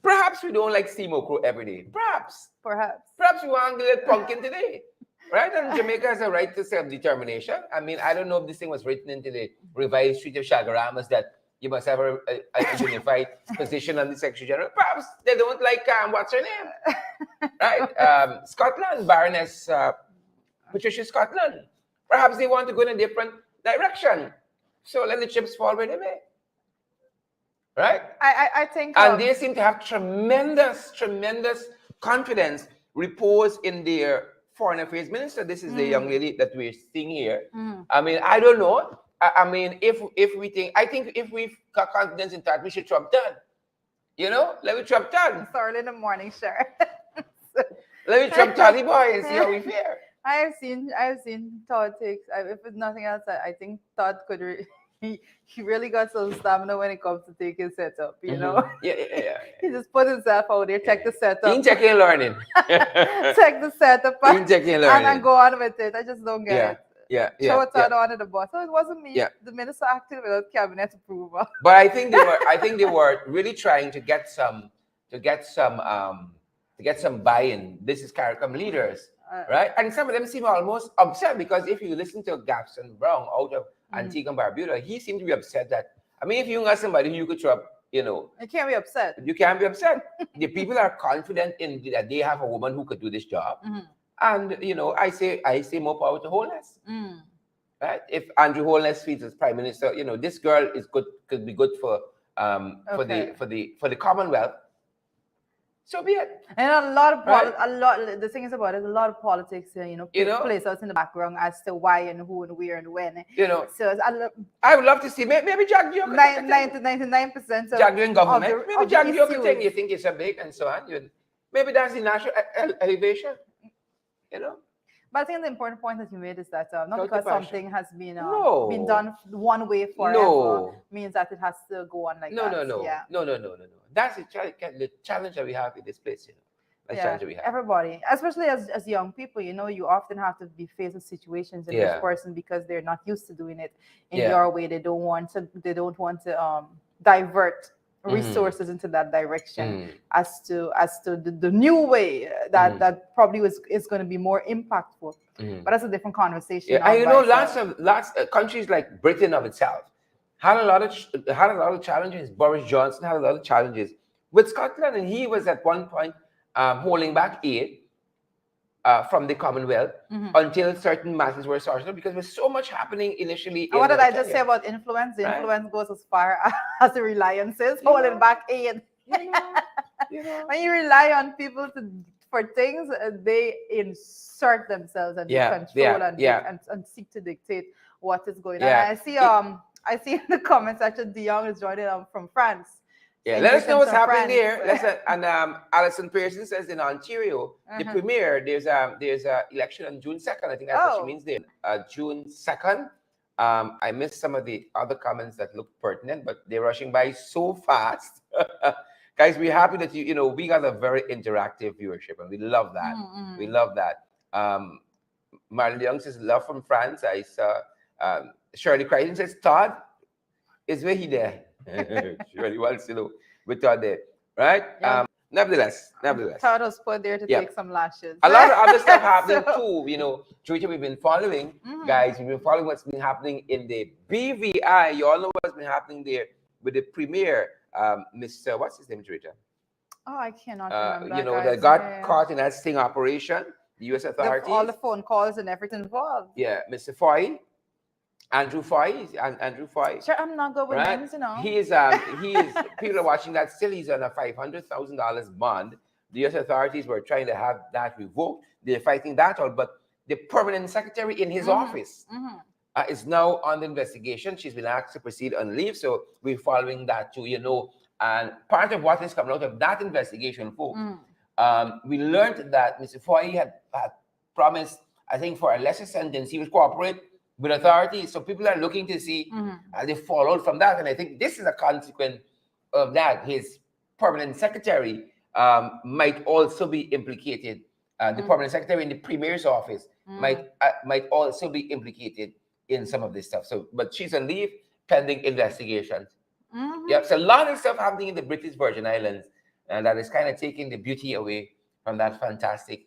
Perhaps we don't like steam okra every day. Perhaps. Perhaps. Perhaps we want a little pumpkin today. Right? And Jamaica has a right to self-determination. I mean, I don't know if this thing was written into the revised Treaty of Shagaramas that you must have a unified position on the Secretary General. Perhaps they don't like, what's her name? Right? Scotland, Baroness Patricia Scotland. Perhaps they want to go in a different direction. So let the chips fall where they may. Right? I think. And they seem to have tremendous confidence reposed in their foreign affairs minister. This is the young lady that we're seeing here. I mean, I don't know. I mean, if we think, I think if we've got confidence in that, we should Trump done. You know, let me Trump done. It's early in the morning, sure. Let me Trump Toddy boy and see how we fare. I've seen Todd takes. If it's nothing else, I think Todd could. He really got some stamina when it comes to taking setup, you know. Yeah. He just put himself out there, check the setup. In checking and learning. Check the setup In checking and learning. and go on with it. I just don't get it. Yeah. Throw Todd onto the bus. So it wasn't me. The minister acted without cabinet approval. But I think they were really trying to get some buy-in. This is CARICOM leaders, right? And some of them seem almost upset because if you listen to Gaston Brown out of Antigua and Barbuda, he seemed to be upset that, I mean, if you got somebody who you could trust, you know. You can't be upset. You can't be upset. The people are confident in that they have a woman who could do this job. And, you know, I say more power to Holness. Right? If Andrew Holness feels as Prime Minister, you know, this girl could be good for the Commonwealth. So be it. And the thing is about it, a lot of politics, plays out in the background as to why and who and where and when. You know, so I would love to see maybe Jack Joe. 99% Jack doing government. Maybe Jack Joe could think you think it's a big and so on. Maybe that's the national elevation. You know. But I think the important point that you made is that not because something has been done one way forever means that it has to go on like that. No. That's the challenge that we have in this place, you know. Challenge that we have. Everybody, especially as young people, you know, you often have to be faced with situations in this person because they're not used to doing it in your way. They don't want to divert resources into that direction as to the new way that probably is going to be more impactful. But that's a different conversation. And you know, lots of countries like Britain of itself had a lot of challenges. Boris Johnson had a lot of challenges with Scotland, and he was at one point holding back aid from the Commonwealth until certain matters were sorted, because there's so much happening initially. What did I just say about influence? The influence goes as far as the reliance is holding back aid. When you rely on people for things, they insert themselves and control and seek to dictate what is going on. I see in the comments actually DeYoung is joining from France. Let us know what's happening there. And Alison Pearson says in Ontario, the premier, there's a election on June 2nd. I think that's what she means there. June 2nd. I missed some of the other comments that look pertinent, but they're rushing by so fast. Guys, we're happy that we got a very interactive viewership, and we love that. We love that. Marlon Young says love from France. I saw Shirley Crichton says Todd is where he there. Shirley wants to know with Todd there, right? Nevertheless, Todd was put there to take some lashes. A lot of other stuff happening too. You know, Twitter, we've been following, guys. We've been following what's been happening in the BVI. You all know what's been happening there with the premier, Mr. What's his name, Twitter? Oh, I cannot remember. You know, that got caught in that sting operation. The U.S. authorities. All the phone calls and everything involved. Yeah, Mr. Foy. Andrew Foy. Sure, I'm not good with names, you know. He is people are watching that still. He's on a $500,000 bond. The U.S. authorities were trying to have that revoked. They're fighting that out, but the permanent secretary in his office is now under investigation. She's been asked to proceed on leave, so we're following that too, you know. And part of what is coming out of that investigation, folks, we learned that Mr. Foy had promised, I think, for a lesser sentence, he would cooperate. with authority. So people are looking to see they fall out from that. And I think this is a consequence of that. His permanent secretary might also be implicated. The permanent secretary in the premier's office might also be implicated in some of this stuff. So, but she's on leave pending investigations. Yeah, so a lot of stuff happening in the British Virgin Islands, and that is kind of taking the beauty away from that fantastic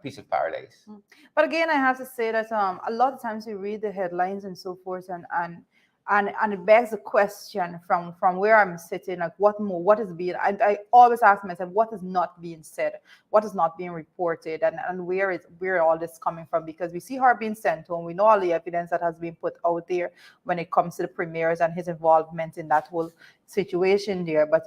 piece of paradise. But again, I have to say that a lot of times we read the headlines and so forth, and it begs the question from where I'm sitting, like what is being, I always ask myself, what is not being said, what is not being reported, and where all this coming from, because we see her being sent home, we know all the evidence that has been put out there when it comes to the premiers and his involvement in that whole situation there, but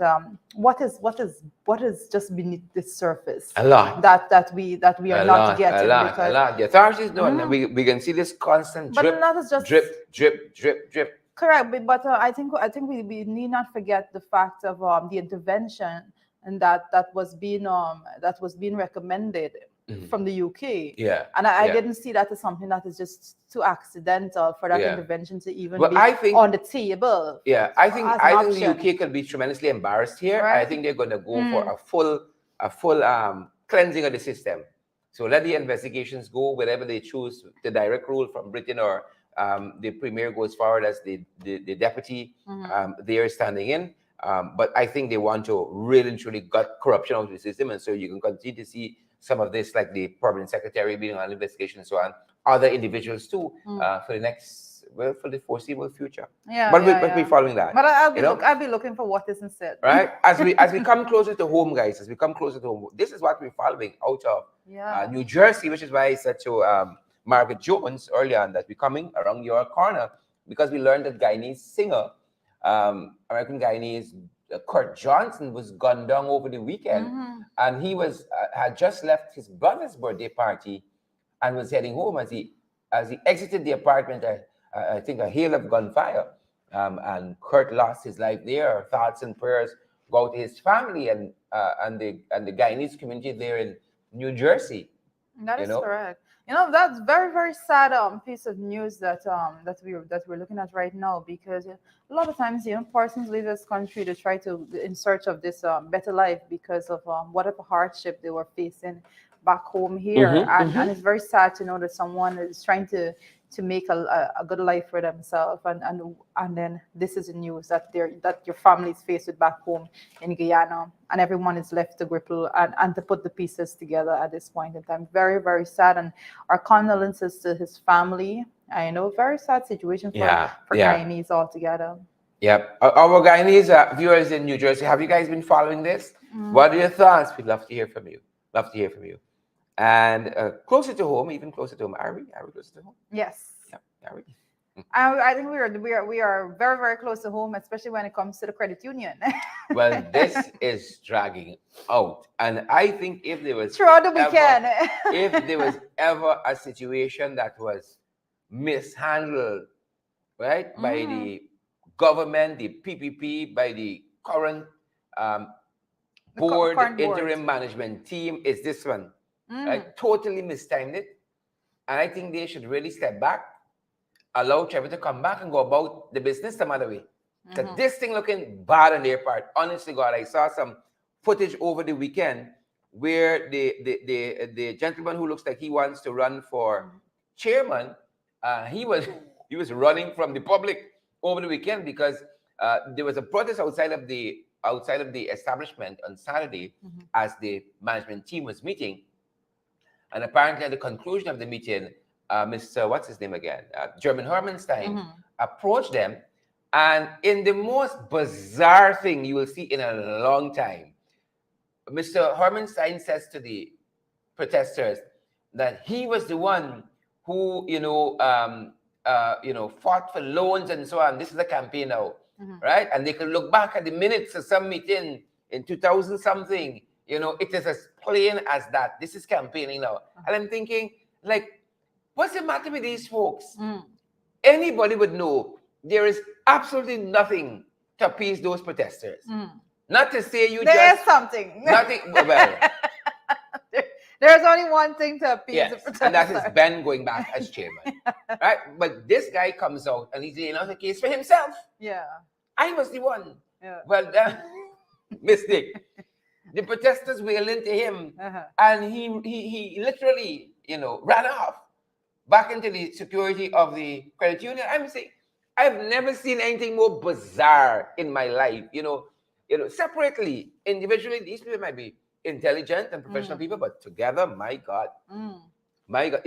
what is just beneath the surface, A lot that we are not getting, a lot. The authorities know, and we can see this constant but drip, not as just drip, drip, drip, drip. Correct, but I think we need not forget the fact of the intervention and that was being recommended from the UK. Yeah, and I didn't see that as something that is just too accidental for that intervention to even be I think, on the table. Yeah, I think the UK could be tremendously embarrassed here. Right. I think they're going to go for a full cleansing of the system. So let the investigations go wherever they choose. The direct rule from Britain, or the premier goes forward as the deputy there standing in. But I think they want to really and truly gut corruption out of the system, and so you can continue to see some of this, like the permanent secretary being on investigation and so on, other individuals too, for the foreseeable future. Yeah, but we're following that. But I'll be looking for what is instead. Right, as we come closer to home, guys. As we come closer to home, this is what we're following out of New Jersey, which is why I said to Margaret Jones earlier on that we're coming around your corner, because we learned that Guyanese singer, American Guyanese Kurt Johnson, was gunned down over the weekend, and he was had just left his brother's birthday party and was heading home. As he exited the apartment, I think a hail of gunfire, and Kurt lost his life there. Thoughts and prayers go out to his family and the Guyanese community there in New Jersey. That is correct. That's very, very sad piece of news that we're looking at right now, because a lot of times persons leave this country to try to in search of this better life because of whatever hardship they were facing back home here, and it's very sad to know that someone is trying to make a good life for themselves, and then this is the news that your family is faced with back home in Guyana, and everyone is left to grapple and to put the pieces together at this point in time. Very, very sad, and our condolences to his family. I know, very sad situation for Guyanese altogether. Yep. Our Guyanese viewers in New Jersey, have you guys been following this? What are your thoughts? We'd love to hear from you. And closer to home, even closer to home, are we closer to home? Yes. Yep. Are we? I think we are very, very close to home, especially when it comes to the credit union. Well, this is dragging out, and I think if there was throughout the weekend, if there was ever a situation that was mishandled, right, by the government, the PPP, by the current board interim management team, is this one. Right? Totally mistimed it, and I think they should really step back, allow Trevor to come back and go about the business some other way. Because this thing looking bad on their part. Honestly, God, I saw some footage over the weekend where the gentleman who looks like he wants to run for chairman, he was running from the public over the weekend because there was a protest outside of the establishment on Saturday as the management team was meeting. And apparently at the conclusion of the meeting, Mr. What's his name again? German Hermanstein approached them. And in the most bizarre thing you will see in a long time, Mr. Hermanstein says to the protesters that he was the one who, fought for loans and so on. This is a campaign now, right? And they can look back at the minutes of some meeting in 2000 something. It is as plain as that. This is campaigning now. And I'm thinking, like, what's the matter with these folks? Anybody would know there is absolutely nothing to appease those protesters. Not to say there is something. Nothing. Well, There's only one thing to appease Yes, the protester. and that is Ben going back as chairman. Right? But this guy comes out and he's laying out the case for himself. Yeah. I was the one. Yeah. Well done. Mistake. The protesters wailed into him, and he literally, ran off back into the security of the credit union. I'm saying, I've never seen anything more bizarre in my life. Separately, individually, these people might be intelligent and professional people, but together, my God, my God.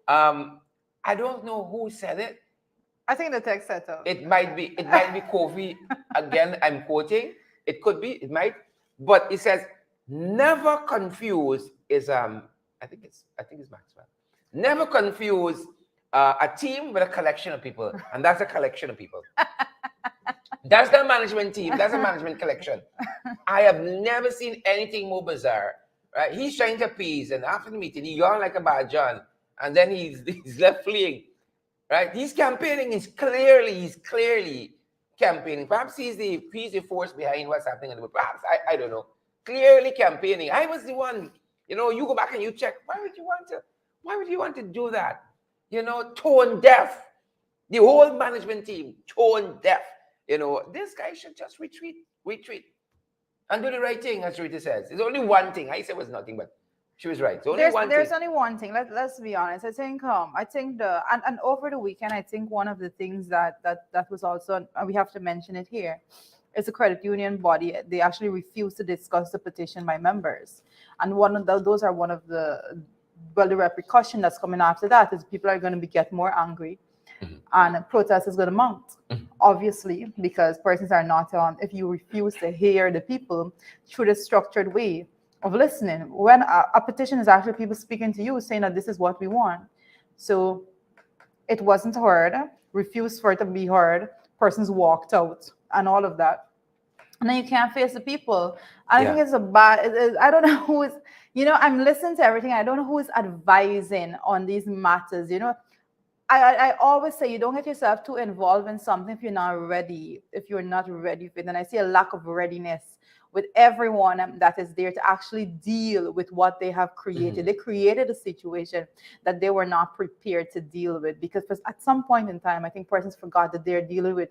I don't know who said it. I think the text said so. It might be Kofi. Again, I'm quoting. It could be, it might, but it says, never confuse is I think it's Maxwell. Never confuse a team with a collection of people, and that's a collection of people. That's the management team. That's a management collection. I have never seen anything more bizarre. Right? He's trying to appease, and after the meeting, he yawned like a bad John, and then he's left fleeing. Right? He's campaigning. He's clearly campaigning. Perhaps he's the force behind what's happening in the world. Perhaps I don't know. Clearly campaigning. I was the one. You go back and you check. Why would you want to do that? Tone deaf. The whole management team, tone deaf. This guy should just retreat, and do the right thing, as Rita says. There's only one thing. I said it was nothing, but she was right. There's only one thing. Let's be honest. I think and over the weekend, I think one of the things that was also, and we have to mention it here, is the credit union body. They actually refused to discuss the petition by members, and those are one of the repercussion that's coming after that is people are going to get more angry. And protest is going to mount, obviously, because persons are not if you refuse to hear the people through the structured way of listening. When a petition is actually people speaking to you saying that this is what we want. So it wasn't heard, refused for it to be heard, persons walked out and all of that. And then you can't face the people. I think it's I don't know who is, I'm listening to everything. I don't know who is advising on these matters, I always say you don't get yourself too involved in something if you're not ready for it. And I see a lack of readiness with everyone that is there to actually deal with what they have created. They created a situation that they were not prepared to deal with, because at some point in time, I think persons forgot that they're dealing with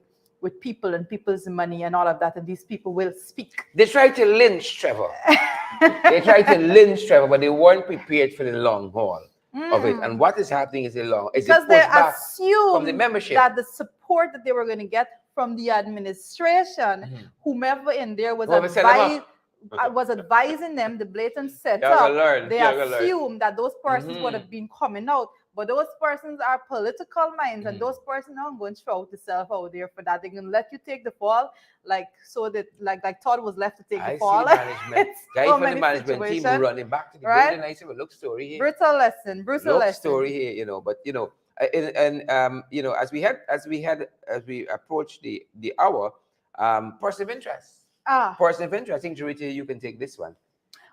people and people's money and all of that, and these people will speak. They tried to lynch Trevor. But they weren't prepared for the long haul of it. And what is happening is because they assumed from the membership that the support that they were going to get from the administration, whomever in there was advising them, the blatant setup, they assumed that those persons would have been coming out. But those persons are political minds, and those persons aren't going to throw themselves out there for that. They're going to let you take the fall, like Todd was left to take the fall. Guys from the management team who running back to the building. I said, well, look, story here. Brutal lesson. Story here, but as we approach the hour, person of interest. Person of interest. I think, Charity, you can take this one.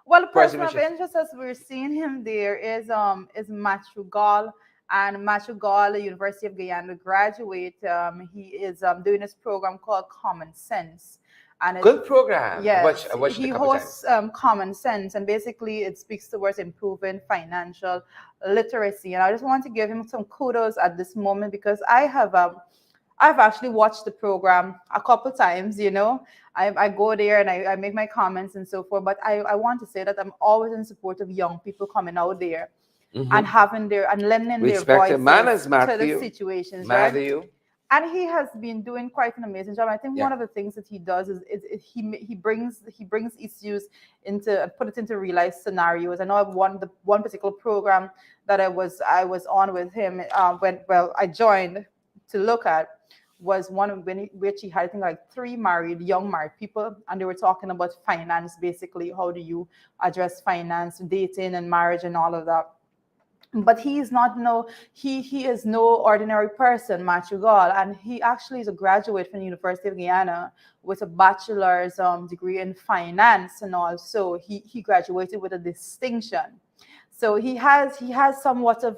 Well, the person of interest, as we're seeing him there, is Matthew Gall. And Matthew Gall, the University of Guyana graduate. He is doing this program called Common Sense. And good program. Yes, he hosts Common Sense, and basically it speaks towards improving financial literacy. And I just want to give him some kudos at this moment, because I've actually watched the program a couple times, I go there and I make my comments and so forth. But I want to say that I'm always in support of young people coming out there and having and lending their voices to the situations. Right? And he has been doing quite an amazing job. I think one of the things that he does is he brings issues put it into real life scenarios. I know one particular program that I was on with him when I joined to look at was one which he had, I think, like 3 young married people, and they were talking about finance, basically. How do you address finance, dating and marriage and all of that? But he is no ordinary person, Matthew Gall, and he actually is a graduate from the University of Guyana with a bachelor's degree in finance, and also he graduated with a distinction. So he has somewhat of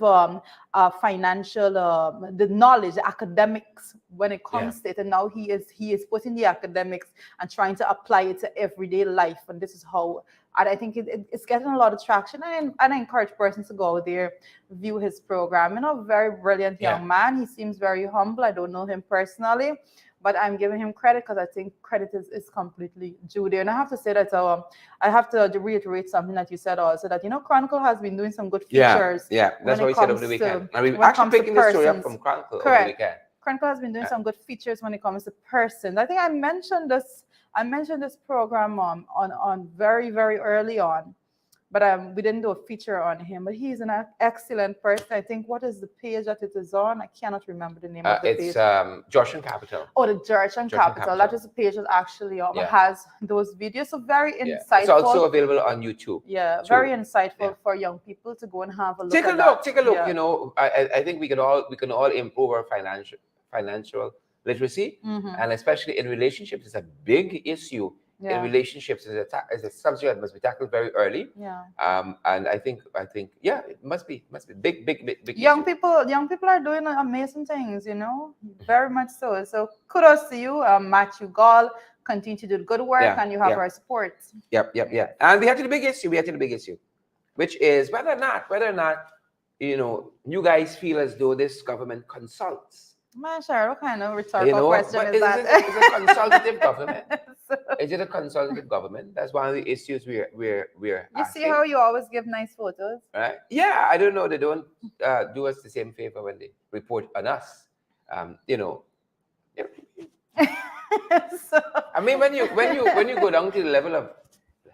financial the knowledge, the academics when it comes to it, and now he is putting the academics and trying to apply it to everyday life. And this is how And I think it's getting a lot of traction. And I encourage persons to go out there, view his program. Very brilliant young man. He seems very humble. I don't know him personally, but I'm giving him credit because I think credit is completely due there. And I have to say that I have to reiterate something that you said also, that Chronicle has been doing some good features. Yeah, that's what we said over the weekend. And we've actually picking this story up from Chronicle over the weekend. Chronicle has been doing some good features when it comes to persons. I think I mentioned this program on very, very early on, but we didn't do a feature on him. But he's an excellent person. I think, what is the page that it is on? I cannot remember the name of the page. It's Georgian Capital. Oh, the Georgian Capital. That is the page that actually has those videos. So very insightful. It's also available on YouTube. Yeah, very insightful for young people to go and have a look. Take a look. Yeah. I think we can all improve our financial literacy, and especially in relationships, it's a big issue. In relationships, is a subject that must be tackled very early. Yeah. And I think it must be big young issue. people are doing amazing things, very much so. So kudos to you, Matthew Gall. Continue to do good work, and you have our support. Yep. And we had to the big issue, which is whether or not you guys feel as though this government consults. Man, sure, what kind of rhetorical question is that? Is it a consultative government? Is it a consultative government? That's one of the issues we're You asking. see how you always give nice photos? Right? Yeah, I don't know. They don't do us the same favor when they report on us. So, I mean, when you go down to the level of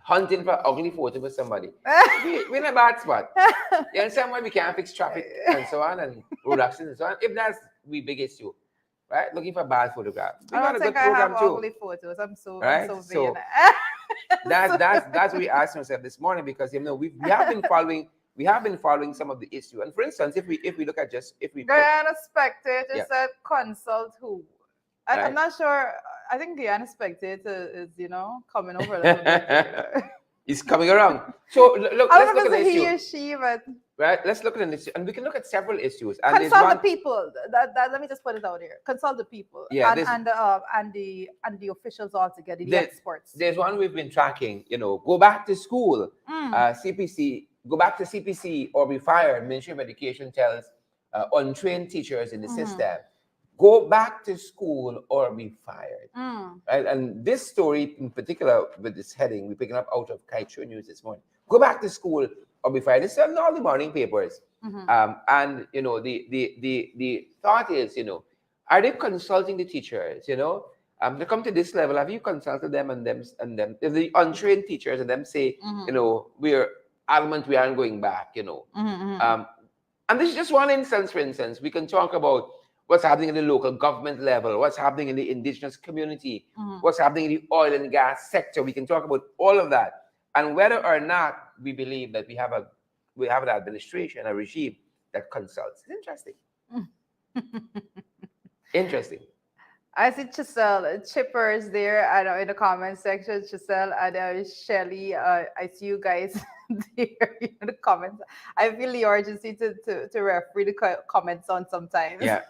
hunting for ugly photo with somebody, we're in a bad spot. You understand why we can't fix traffic and so on, and road accidents and so on? If that's the big issue, right? Looking for bad photographs. We got a good program too. Ugly photos. I'm so vain. So that's what we asked ourselves this morning, because we have been following some of the issue. And for instance, if we look at Guyana Spectator said consult who? I'm not sure. I think Guyana Spectator is coming over a little bit. He's coming around. So look, let's look at the issue. He or she, but right. Let's look at an issue, and we can look at several issues. And consult the people. That let me just put it out here. Consult the people. Yeah, and the officials all together, the experts. There's one we've been tracking. Go back to school. CPC. Go back to CPC or be fired. Ministry of Education tells untrained teachers in the system. Go back to school or be fired. Right? And this story in particular, with this heading, we're picking up out of Kaitro News this morning. Go back to school or be fired. It's in all the morning papers. And the thought is, are they consulting the teachers? To come to this level, have you consulted them and them? If the untrained teachers and them say, we're adamant we aren't going back. And this is just one instance. For instance, we can talk about what's happening at the local government level, what's happening in the indigenous community, what's happening in the oil and gas sector. We can talk about all of that, and whether or not we believe that we have an administration, a regime that consults. It's interesting. Interesting. I see Chipper is there. I know in the comment section, Chiselle and Shelly. I see you guys there in the comments. I feel the urgency to referee the comments on sometimes. Yeah.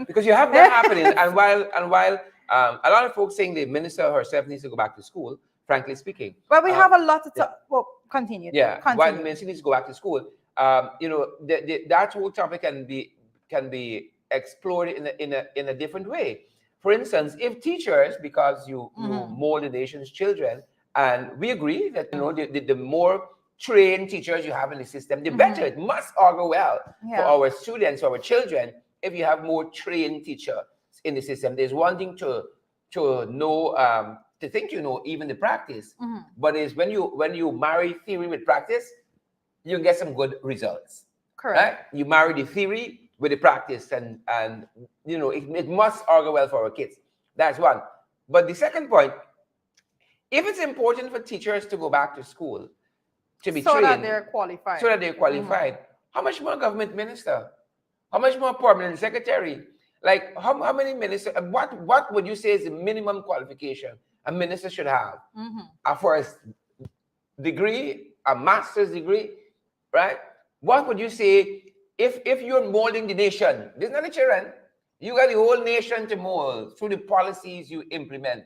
Because you have that happening, and while a lot of folks saying the minister herself needs to go back to school, frankly speaking. But we have a lot to talk. Well, continue. Yeah. While the minister needs to go back to school, that whole topic can be explored in a different way. For instance, if teachers, because you mold the nation's children, and we agree that the more trained teachers you have in the system, the better. It must augur well for our students, for our children, if you have more trained teachers in the system. There's one thing to know, to think even the practice, but is when you marry theory with practice, you get some good results. Correct. Right? You marry the theory with the practice, and it must augur well for our kids. That's one. But the second point, if it's important for teachers to go back to school to be trained, that they're qualified, how much more government minister? How much more permanent secretary? Like how many ministers? What would you say is the minimum qualification a minister should have? A first degree, a master's degree, right? What would you say? If you're molding the nation, this is not the children. You got the whole nation to mold through the policies you implement,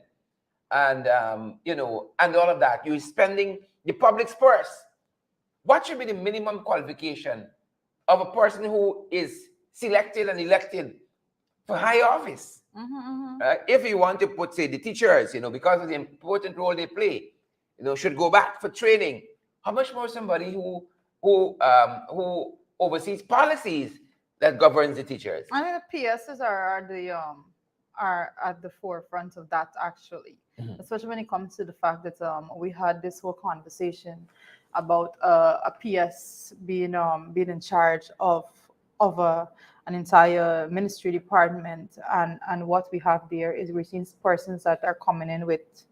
and and all of that. You're spending the public's purse. What should be the minimum qualification of a person who is selected and elected for high office? If you want to put, say, the teachers, because of the important role they play, should go back for training. How much more somebody who oversees policies that governs the teachers? I think the PSs are at the forefront of that, actually, especially when it comes to the fact that we had this whole conversation about a PS being in charge of an entire ministry department, and what we have there is we're seeing persons that are coming in with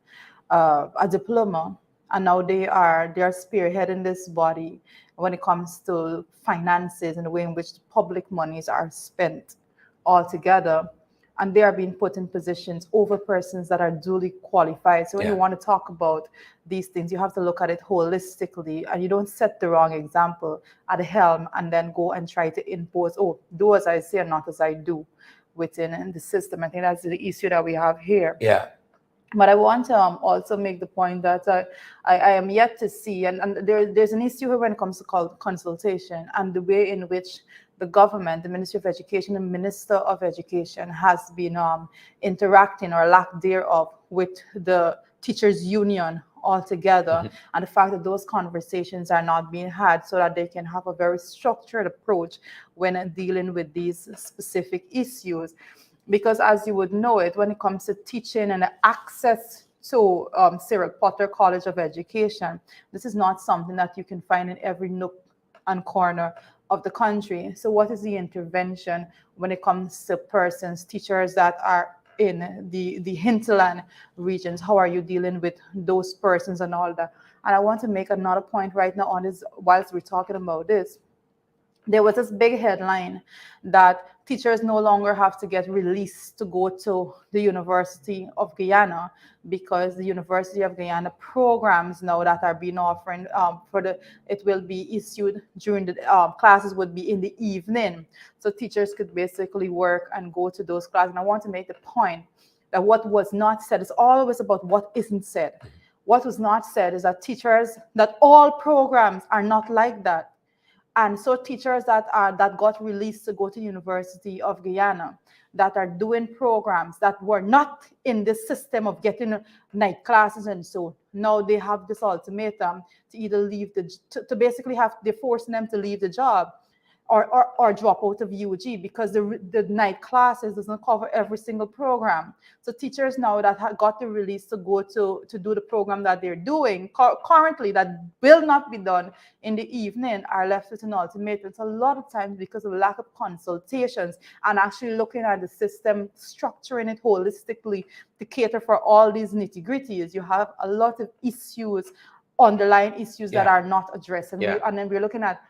a diploma, and now they are spearheading this body when it comes to finances and the way in which the public monies are spent altogether, and they are being put in positions over persons that are duly qualified. So when you want to talk about these things, you have to look at it holistically, and you don't set the wrong example at the helm and then go and try to impose, do as I say and not as I do within the system. I think that's the issue that we have here. Yeah. But I want to also make the point that I am yet to see, and there's an issue here when it comes to consultation and the way in which the government, the Ministry of Education, the Minister of Education has been interacting, or lack thereof, with the teachers' union altogether, and the fact that those conversations are not being had so that they can have a very structured approach when dealing with these specific issues. Because as you would know it, when it comes to teaching and access to Cyril Potter College of Education, this is not something that you can find in every nook and corner of the country. So what is the intervention when it comes to persons, teachers that are in the hinterland regions? How are you dealing with those persons and all that? And I want to make another point right now on this, whilst we're talking about this. There was this big headline that teachers no longer have to get released to go to the University of Guyana, because the University of Guyana programs now that are being offered it will be issued during the classes would be in the evening, so teachers could basically work and go to those classes. And I want to make the point that what was not said is always about what isn't said. What was not said is that all programs are not like that. And so teachers that got released to go to University of Guyana, that are doing programs that were not in the system of getting night classes, and so now they have this ultimatum to either leave to basically they're forcing them to leave the job or drop out of UG, because the night classes doesn't cover every single program. So teachers now that have got the release to go to do the program that they're doing currently, that will not be done in the evening, are left with an ultimatum. So a lot of times, because of lack of consultations and actually looking at the system, structuring it holistically to cater for all these nitty-gritties, you have a lot of issues, underlying issues that are not addressed. And then we're looking at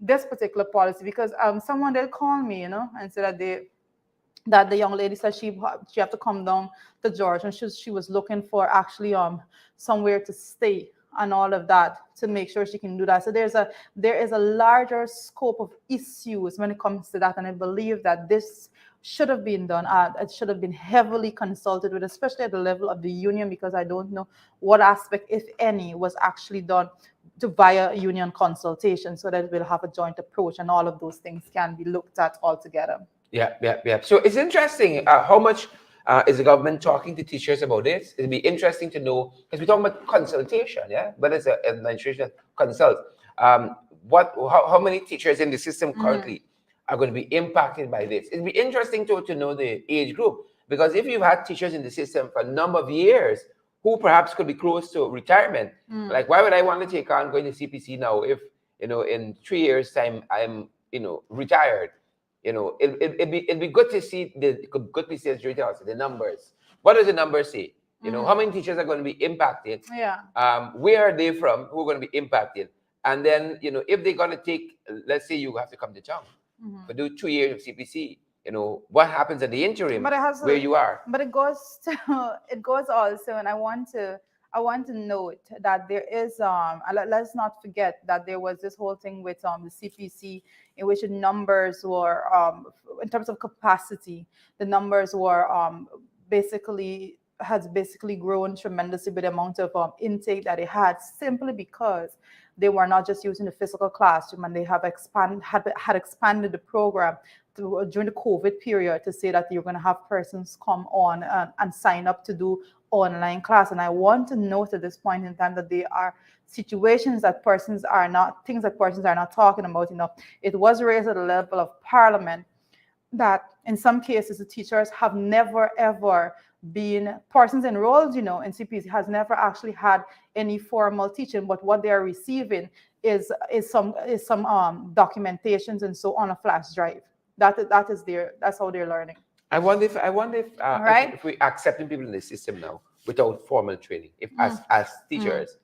this particular policy, because someone did call me, and said that the young lady said she have to come down to Georgia, and she was looking for actually somewhere to stay and all of that to make sure she can do that. So there is a larger scope of issues when it comes to that, and I believe that this should have been done. It should have been heavily consulted with, especially at the level of the union, because I don't know what aspect, if any, was actually done via union consultation, so that we'll have a joint approach and all of those things can be looked at all together. Yeah. So it's interesting how much is the government talking to teachers about this? It'd be interesting to know, because we're talking about consultation, but as an administration consult, how many teachers in the system currently are going to be impacted by this? It'd be interesting to know the age group, because if you've had teachers in the system for a number of years who perhaps could be close to retirement, like why would I want to take on going to CPC now if in 3 years time I'm retired? It'd be good to see the numbers. What does the numbers say? How many teachers are going to be impacted? Where are they from? Who are going to be impacted? And then if they're going to take, let's say you have to come to town, but do 2 years of CPC. What happens at the interim where you are? But it goes also, and I want to note that there is let's not forget that there was this whole thing with the CPC, in which the numbers were in terms of capacity, the numbers were basically has basically grown tremendously with the amount of intake that it had, simply because they were not just using the physical classroom, and they have had expanded the program during the COVID period to say that you're going to have persons come on and sign up to do online class. And I want to note at this point in time that there are situations that persons are not, things that persons are not talking about enough. It was raised at the level of Parliament that in some cases the teachers have never ever been, persons enrolled, in CPC has never actually had any formal teaching, but what they are receiving is some documentations and so on a flash drive. That's how they're learning. I wonder if Right? if we accepting people in the system now without formal training, if as teachers,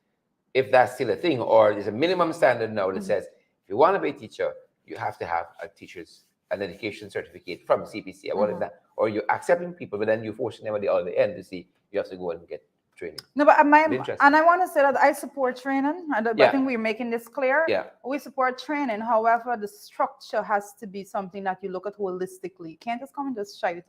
if that's still a thing, or there's a minimum standard now that says if you want to be a teacher, you have to have an education certificate from CPC. I wonder if that, or you're accepting people, but then you're forcing them at the other end to see you have to go and get training. No, but and I want to say that I support training, and I think we're making this clear. Yeah. We support training. However, the structure has to be something that you look at holistically. You can't just come and just shout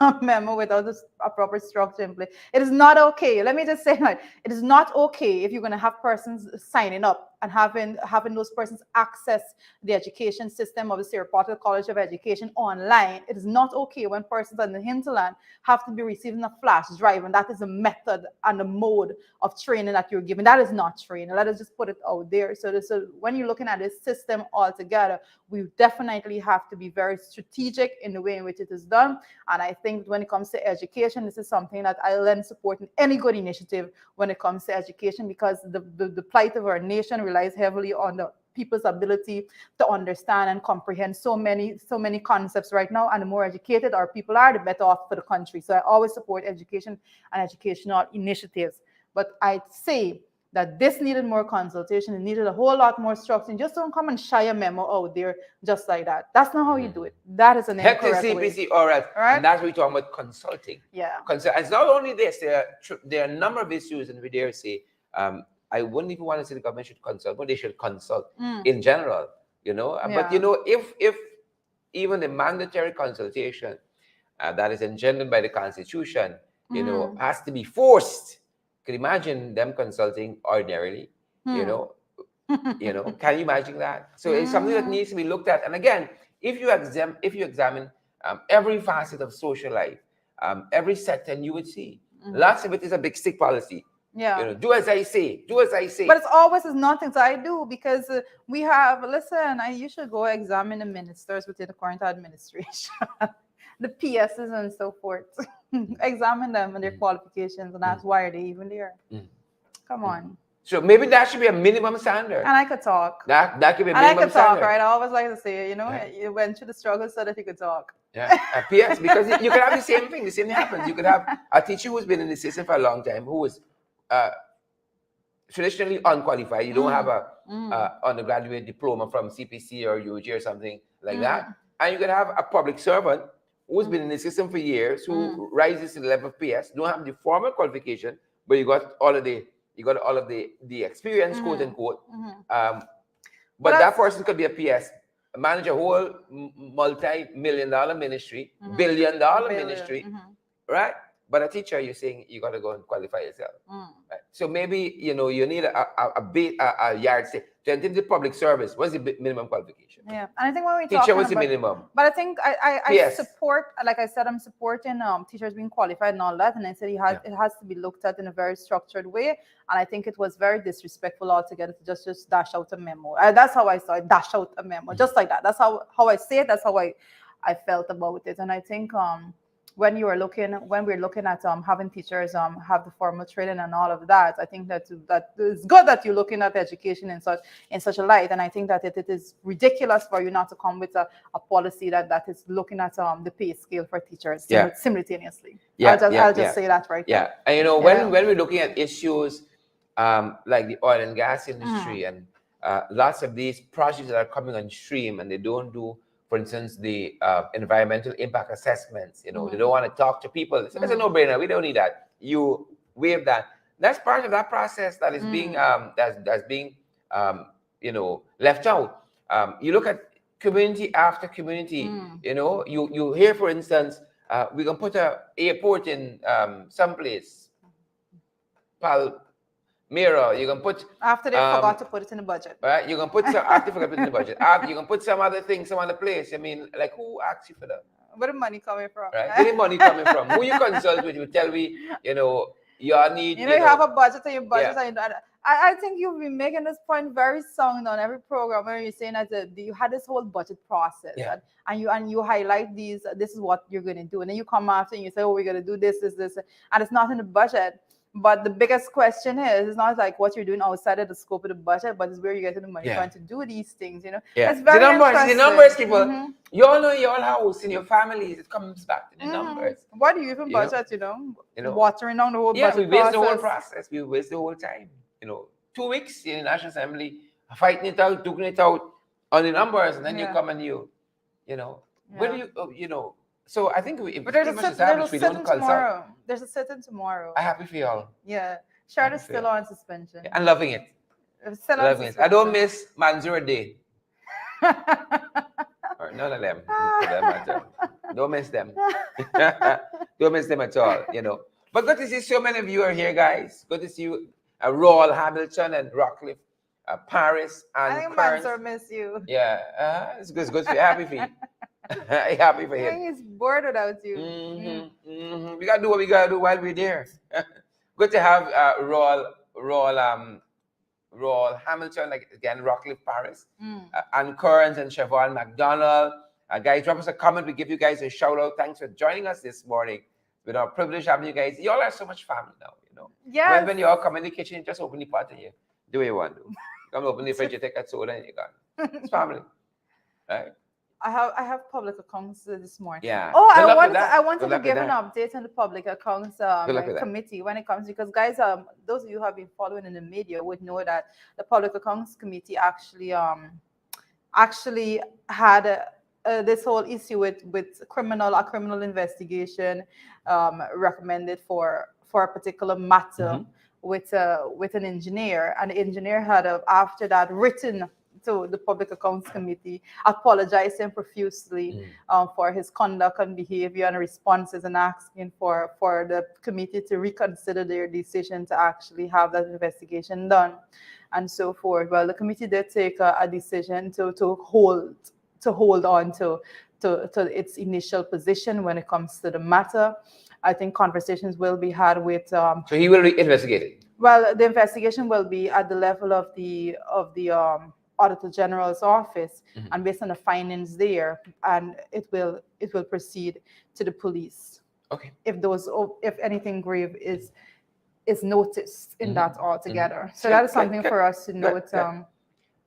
a memo without a proper structure in place. It is not okay. Let me just say that it is not okay if you're going to have persons signing up and having those persons access the education system of the Sierra Portal College of Education online. It is not okay when persons in the hinterland have to be receiving a flash drive, and that is a method and a mode of training that you're giving. That is not training. Let us just put it out there. So when you're looking at this system altogether, we definitely have to be very strategic in the way in which it is done. And I think when it comes to education, this is something that I lend support in any good initiative when it comes to education, because the plight of our nation relies heavily on the people's ability to understand and comprehend so many concepts right now. And the more educated our people are, the better off for the country. So I always support education and educational initiatives. But I'd say that this needed more consultation. It needed a whole lot more structure. And just don't come and shy a memo out there just like that. That's not how you do it. That is an incorrect way. All right. And that's what we're talking about, consulting. Yeah. It's not only this. There are a number of issues, and we dare say, I wouldn't even want to say the government should consult, but they should consult in general. But if even the mandatory consultation that is engendered by the Constitution, has to be forced. Could you imagine them consulting ordinarily? Can you imagine that? So it's something that needs to be looked at. And again, if you examine every facet of social life, every sector, and you would see lots of it is a big stick policy. Yeah. Do as I say. Do as I say. But it's always nothing. So I do, because we have, you should go examine the ministers within the current administration, the PSs and so forth. Examine them and their qualifications, and that's why are they even there. Come on. So maybe that should be a minimum standard. And I could talk. That could be a minimum standard. And I could standard. talk, right? I always like to say, you went through the struggle so that you could talk. Yeah, PS, because you could have the same thing. The same thing happens. You could have a teacher who's been in the system for a long time, who was traditionally unqualified. You don't have a undergraduate diploma from CPC or UG or something like that. And you could have a public servant who's been in the system for years, who rises to the level of PS, don't have the formal qualification, but you got all of the experience, quote unquote. But that person could be a PS, manage a whole multi-million-dollar ministry, billion-dollar ministry, right? But a teacher, you're saying you got to go and qualify yourself. Right? So maybe you need a yardstick to enter the public service. What's the minimum qualification? Yeah, and I think when we teacher was the minimum. But I think I support, like I said, I'm supporting teachers being qualified and all that. And I said it has to be looked at in a very structured way. And I think it was very disrespectful altogether to just dash out a memo. That's how I saw it. Dash out a memo, just like that. That's how I say it. That's how I felt about it. And I think when we're looking at having teachers have the formal training and all of that, I think that it's good that you're looking at education in such a light. And I think that it is ridiculous for you not to come with a policy that is looking at the pay scale for teachers simultaneously. I'll just say that right now. And when we're looking at issues like the oil and gas industry and lots of these projects that are coming on stream, and they don't do, for instance, the environmental impact assessments, they don't want to talk to people. It's a no-brainer. We don't need that. You waive that. That's part of that process that is being that's being left out. You look at community after community. You hear, for instance, We're gonna put a airport in someplace. Palmyra. You can put After they forgot to put it in the budget. right. You can put some after forgot to put it in the budget. You can put some other thing, some other place. I mean, like who asked you for that? Where the money coming from? Right? Where the money coming from? Who you consult with? You tell me. You need. You have a budget and your budget. Yeah. I think you've been making this point very sound on every program where you're saying that you had this whole budget process, Yeah. and you highlight these. This is what you're going to do, and then you come after and you say, "Oh, we're going to do this, and it's not in the budget." But the biggest question is, it's not like what you're doing outside of the scope of the budget, but it's where you're getting the money from to do these things. Yeah. It's very the numbers, people. You all know your house in your families. It comes back to the numbers. Why do you even budget? Watering down the whole budget. We waste the whole process. We waste the whole time. 2 weeks in the National Assembly, fighting it out, duking it out on the numbers, and then you come and where do you, So I think if there's a sit-in tomorrow. There's a sit-in tomorrow. I'm happy for y'all. Yeah. Charlotte's still on suspension. Yeah, I'm loving it. Loving it. I don't miss Mansour Day. Or none of them, for that matter. Don't miss them. Don't miss them at all, But good to see so many of you are here, guys. Good to see you. Royal Hamilton and Rockcliffe, Paris and I think Kearns. Mansour miss you. Yeah, it's good. It's good. Happy for you. Happy for him. He's bored without you. We gotta do what we gotta do while we're there. Good to have Royal Hamilton, like again, Rockcliffe, Paris, and Kearns and Siobhan McDonald. Guys, drop us a comment. We give you guys a shout out. Thanks for joining us this morning. It's been our privilege having you guys. You all are so much family now. Yes. When you all come in the kitchen, just open the pot and you do what you want to do. Come open the fridge, you take a soda and you're gone. It's family. Right? I have public accounts this morning. Yeah. Oh, I wanted to give an update on the public accounts committee when it comes, because guys, those of you who have been following in the media would know that the public accounts committee actually had this whole issue with a criminal investigation recommended for a particular matter with an engineer, and the engineer had after that written to the Public Accounts Committee, apologizing profusely for his conduct and behavior and responses, and asking for the committee to reconsider their decision to actually have that investigation done and so forth. Well, the committee did take a decision to hold on to its initial position when it comes to the matter. I think conversations will be had with. So he will investigate it. Well, the investigation will be at the level of the Auditor General's office, and based on the findings there, and it will proceed to the police. Okay. If anything grave is noticed in that altogether, so that is something for us to note.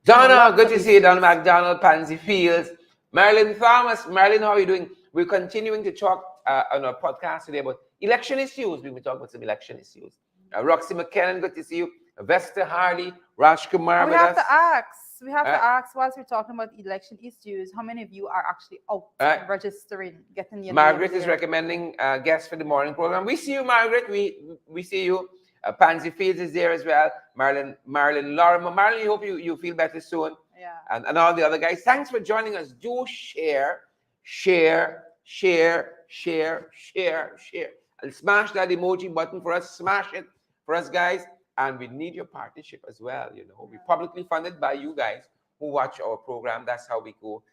Donna, good to see you, Donna McDonald, Pansy Fields, Marilyn Thomas. Marilyn, how are you doing? We're continuing to talk on our podcast today about election issues. We've been talking about some election issues. Roxy McKinnon, good to see you. Vesta Hardy, Raj Kumar. We have to ask, whilst we're talking about election issues, how many of you are actually out registering, getting your Margaret is recommending guests for the morning program. We see you, Margaret. We see you. Pansy Fields is there as well. Marilyn Lorimer. Marilyn, I hope you feel better soon. Yeah. And all the other guys. Thanks for joining us. Do share. And smash that emoji button for us. Smash it for us, guys. And we need your partnership as well. We're publicly funded by you guys who watch our program. That's how we go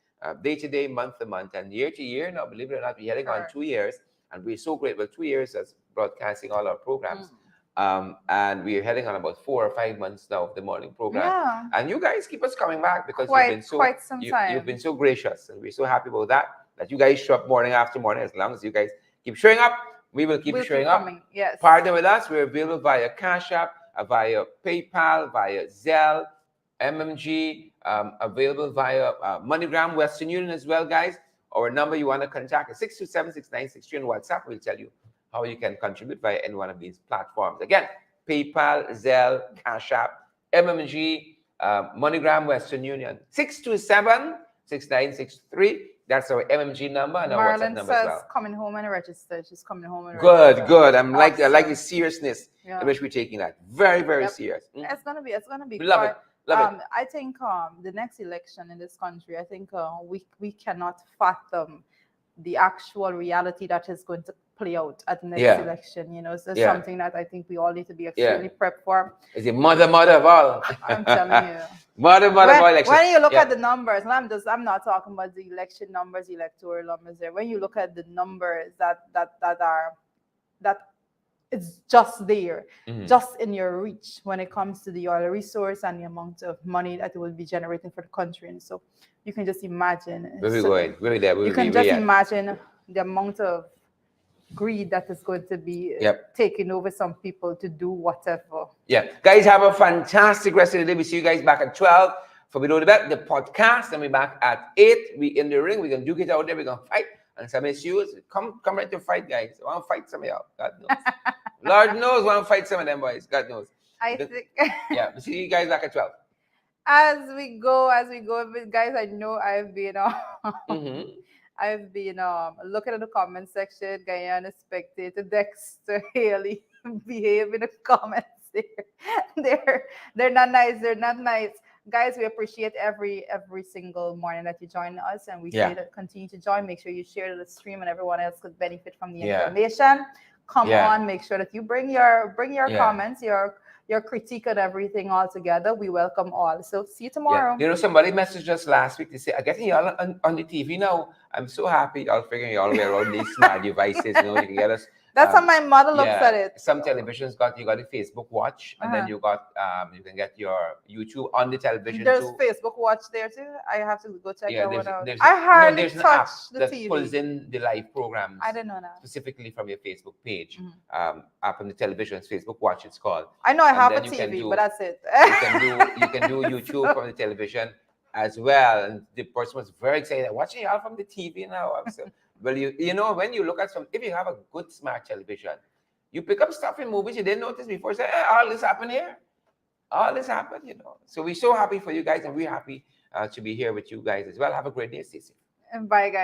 day to day, month to month, and year to year. Now, believe it or not, we're heading on 2 years, and we're so grateful. 2 years as broadcasting all our programs. And we're heading on about 4 or 5 months now of the morning program. Yeah. And you guys keep us coming back because you've been so gracious, and we're so happy about that you guys show up morning after morning. As long as you guys keep showing up, we will keep showing up. Yes. Partner with us. We're available via Cash App, via PayPal, via Zelle, MMG, available via MoneyGram, Western Union as well, guys. Our number you want to contact is 627-6963 on WhatsApp. We'll tell you how you can contribute via any one of these platforms. Again, PayPal, Zelle, Cash App, MMG, MoneyGram, Western Union. 627-6963. That's our MMG number and our WhatsApp number as well. Coming home and register. She's coming home and register. Good. I like the seriousness in which we're taking that. Very, very serious. It's gonna be. We love it. I think the next election in this country, I think we cannot fathom the actual reality that is going to play out at the next Yeah. election. So it's Yeah. something that I think we all need to be Yeah. extremely prepped for. Is the mother of all? I'm telling you. mother of all election. When you look Yeah. at the numbers, and I'm not talking about the election numbers, electoral numbers there. When you look at the numbers that it's just there, just in your reach when it comes to the oil resource and the amount of money that it will be generating for the country. And so you can just imagine. Where we going? Where we there? Where You we can where just at? imagine the amount of greed that is going to be Yep. taking over some people to do whatever. Yeah. Guys, have a fantastic rest of the day. We see you guys back at 12 for Below the Belt, the podcast. And we're back at 8. We in the ring. We're going to duke it out there. We're going to fight. And some issues, come right to fight, guys. I want to fight some of y'all. God knows. Lord knows I want to fight some of them boys. God knows. I think. Yeah. We see you guys back at 12. As we go, guys, I know I've been I've been looking at the comment section, Guyana Spectator, Dexter, Haley, behave in the comments there. They're not nice. They're not nice. Guys, we appreciate every single morning that you join us, and we say that continue to join. Make sure you share the stream, and everyone else could benefit from the information. Come on, make sure that you bring your comments, your critique and everything all together. We welcome all. So see you tomorrow. Yeah. Somebody messaged us last week. They say, I'm getting y'all on the TV now. I'm so happy. Y'all figuring y'all way around these smart devices. You can get us. That's how my mother looks at it. Some televisions you got the Facebook Watch, and then you got you can get your YouTube on the television. There's too. Facebook Watch there too. I have to go check that one out. I hardly touch the that TV. pulls in the live programs. I didn't know that. Specifically from your Facebook page. Up on the television's Facebook Watch, it's called. I know I have a TV, but that's it. you can do YouTube from the television as well. And the person was very excited. Watching y'all from the TV now. Well, you know, when you look at if you have a good smart television, you pick up stuff in movies you didn't notice before. Say, hey, all this happened here. All this happened, So we're so happy for you guys, and we're happy to be here with you guys as well. Have a great day. Stay safe. And bye, guys.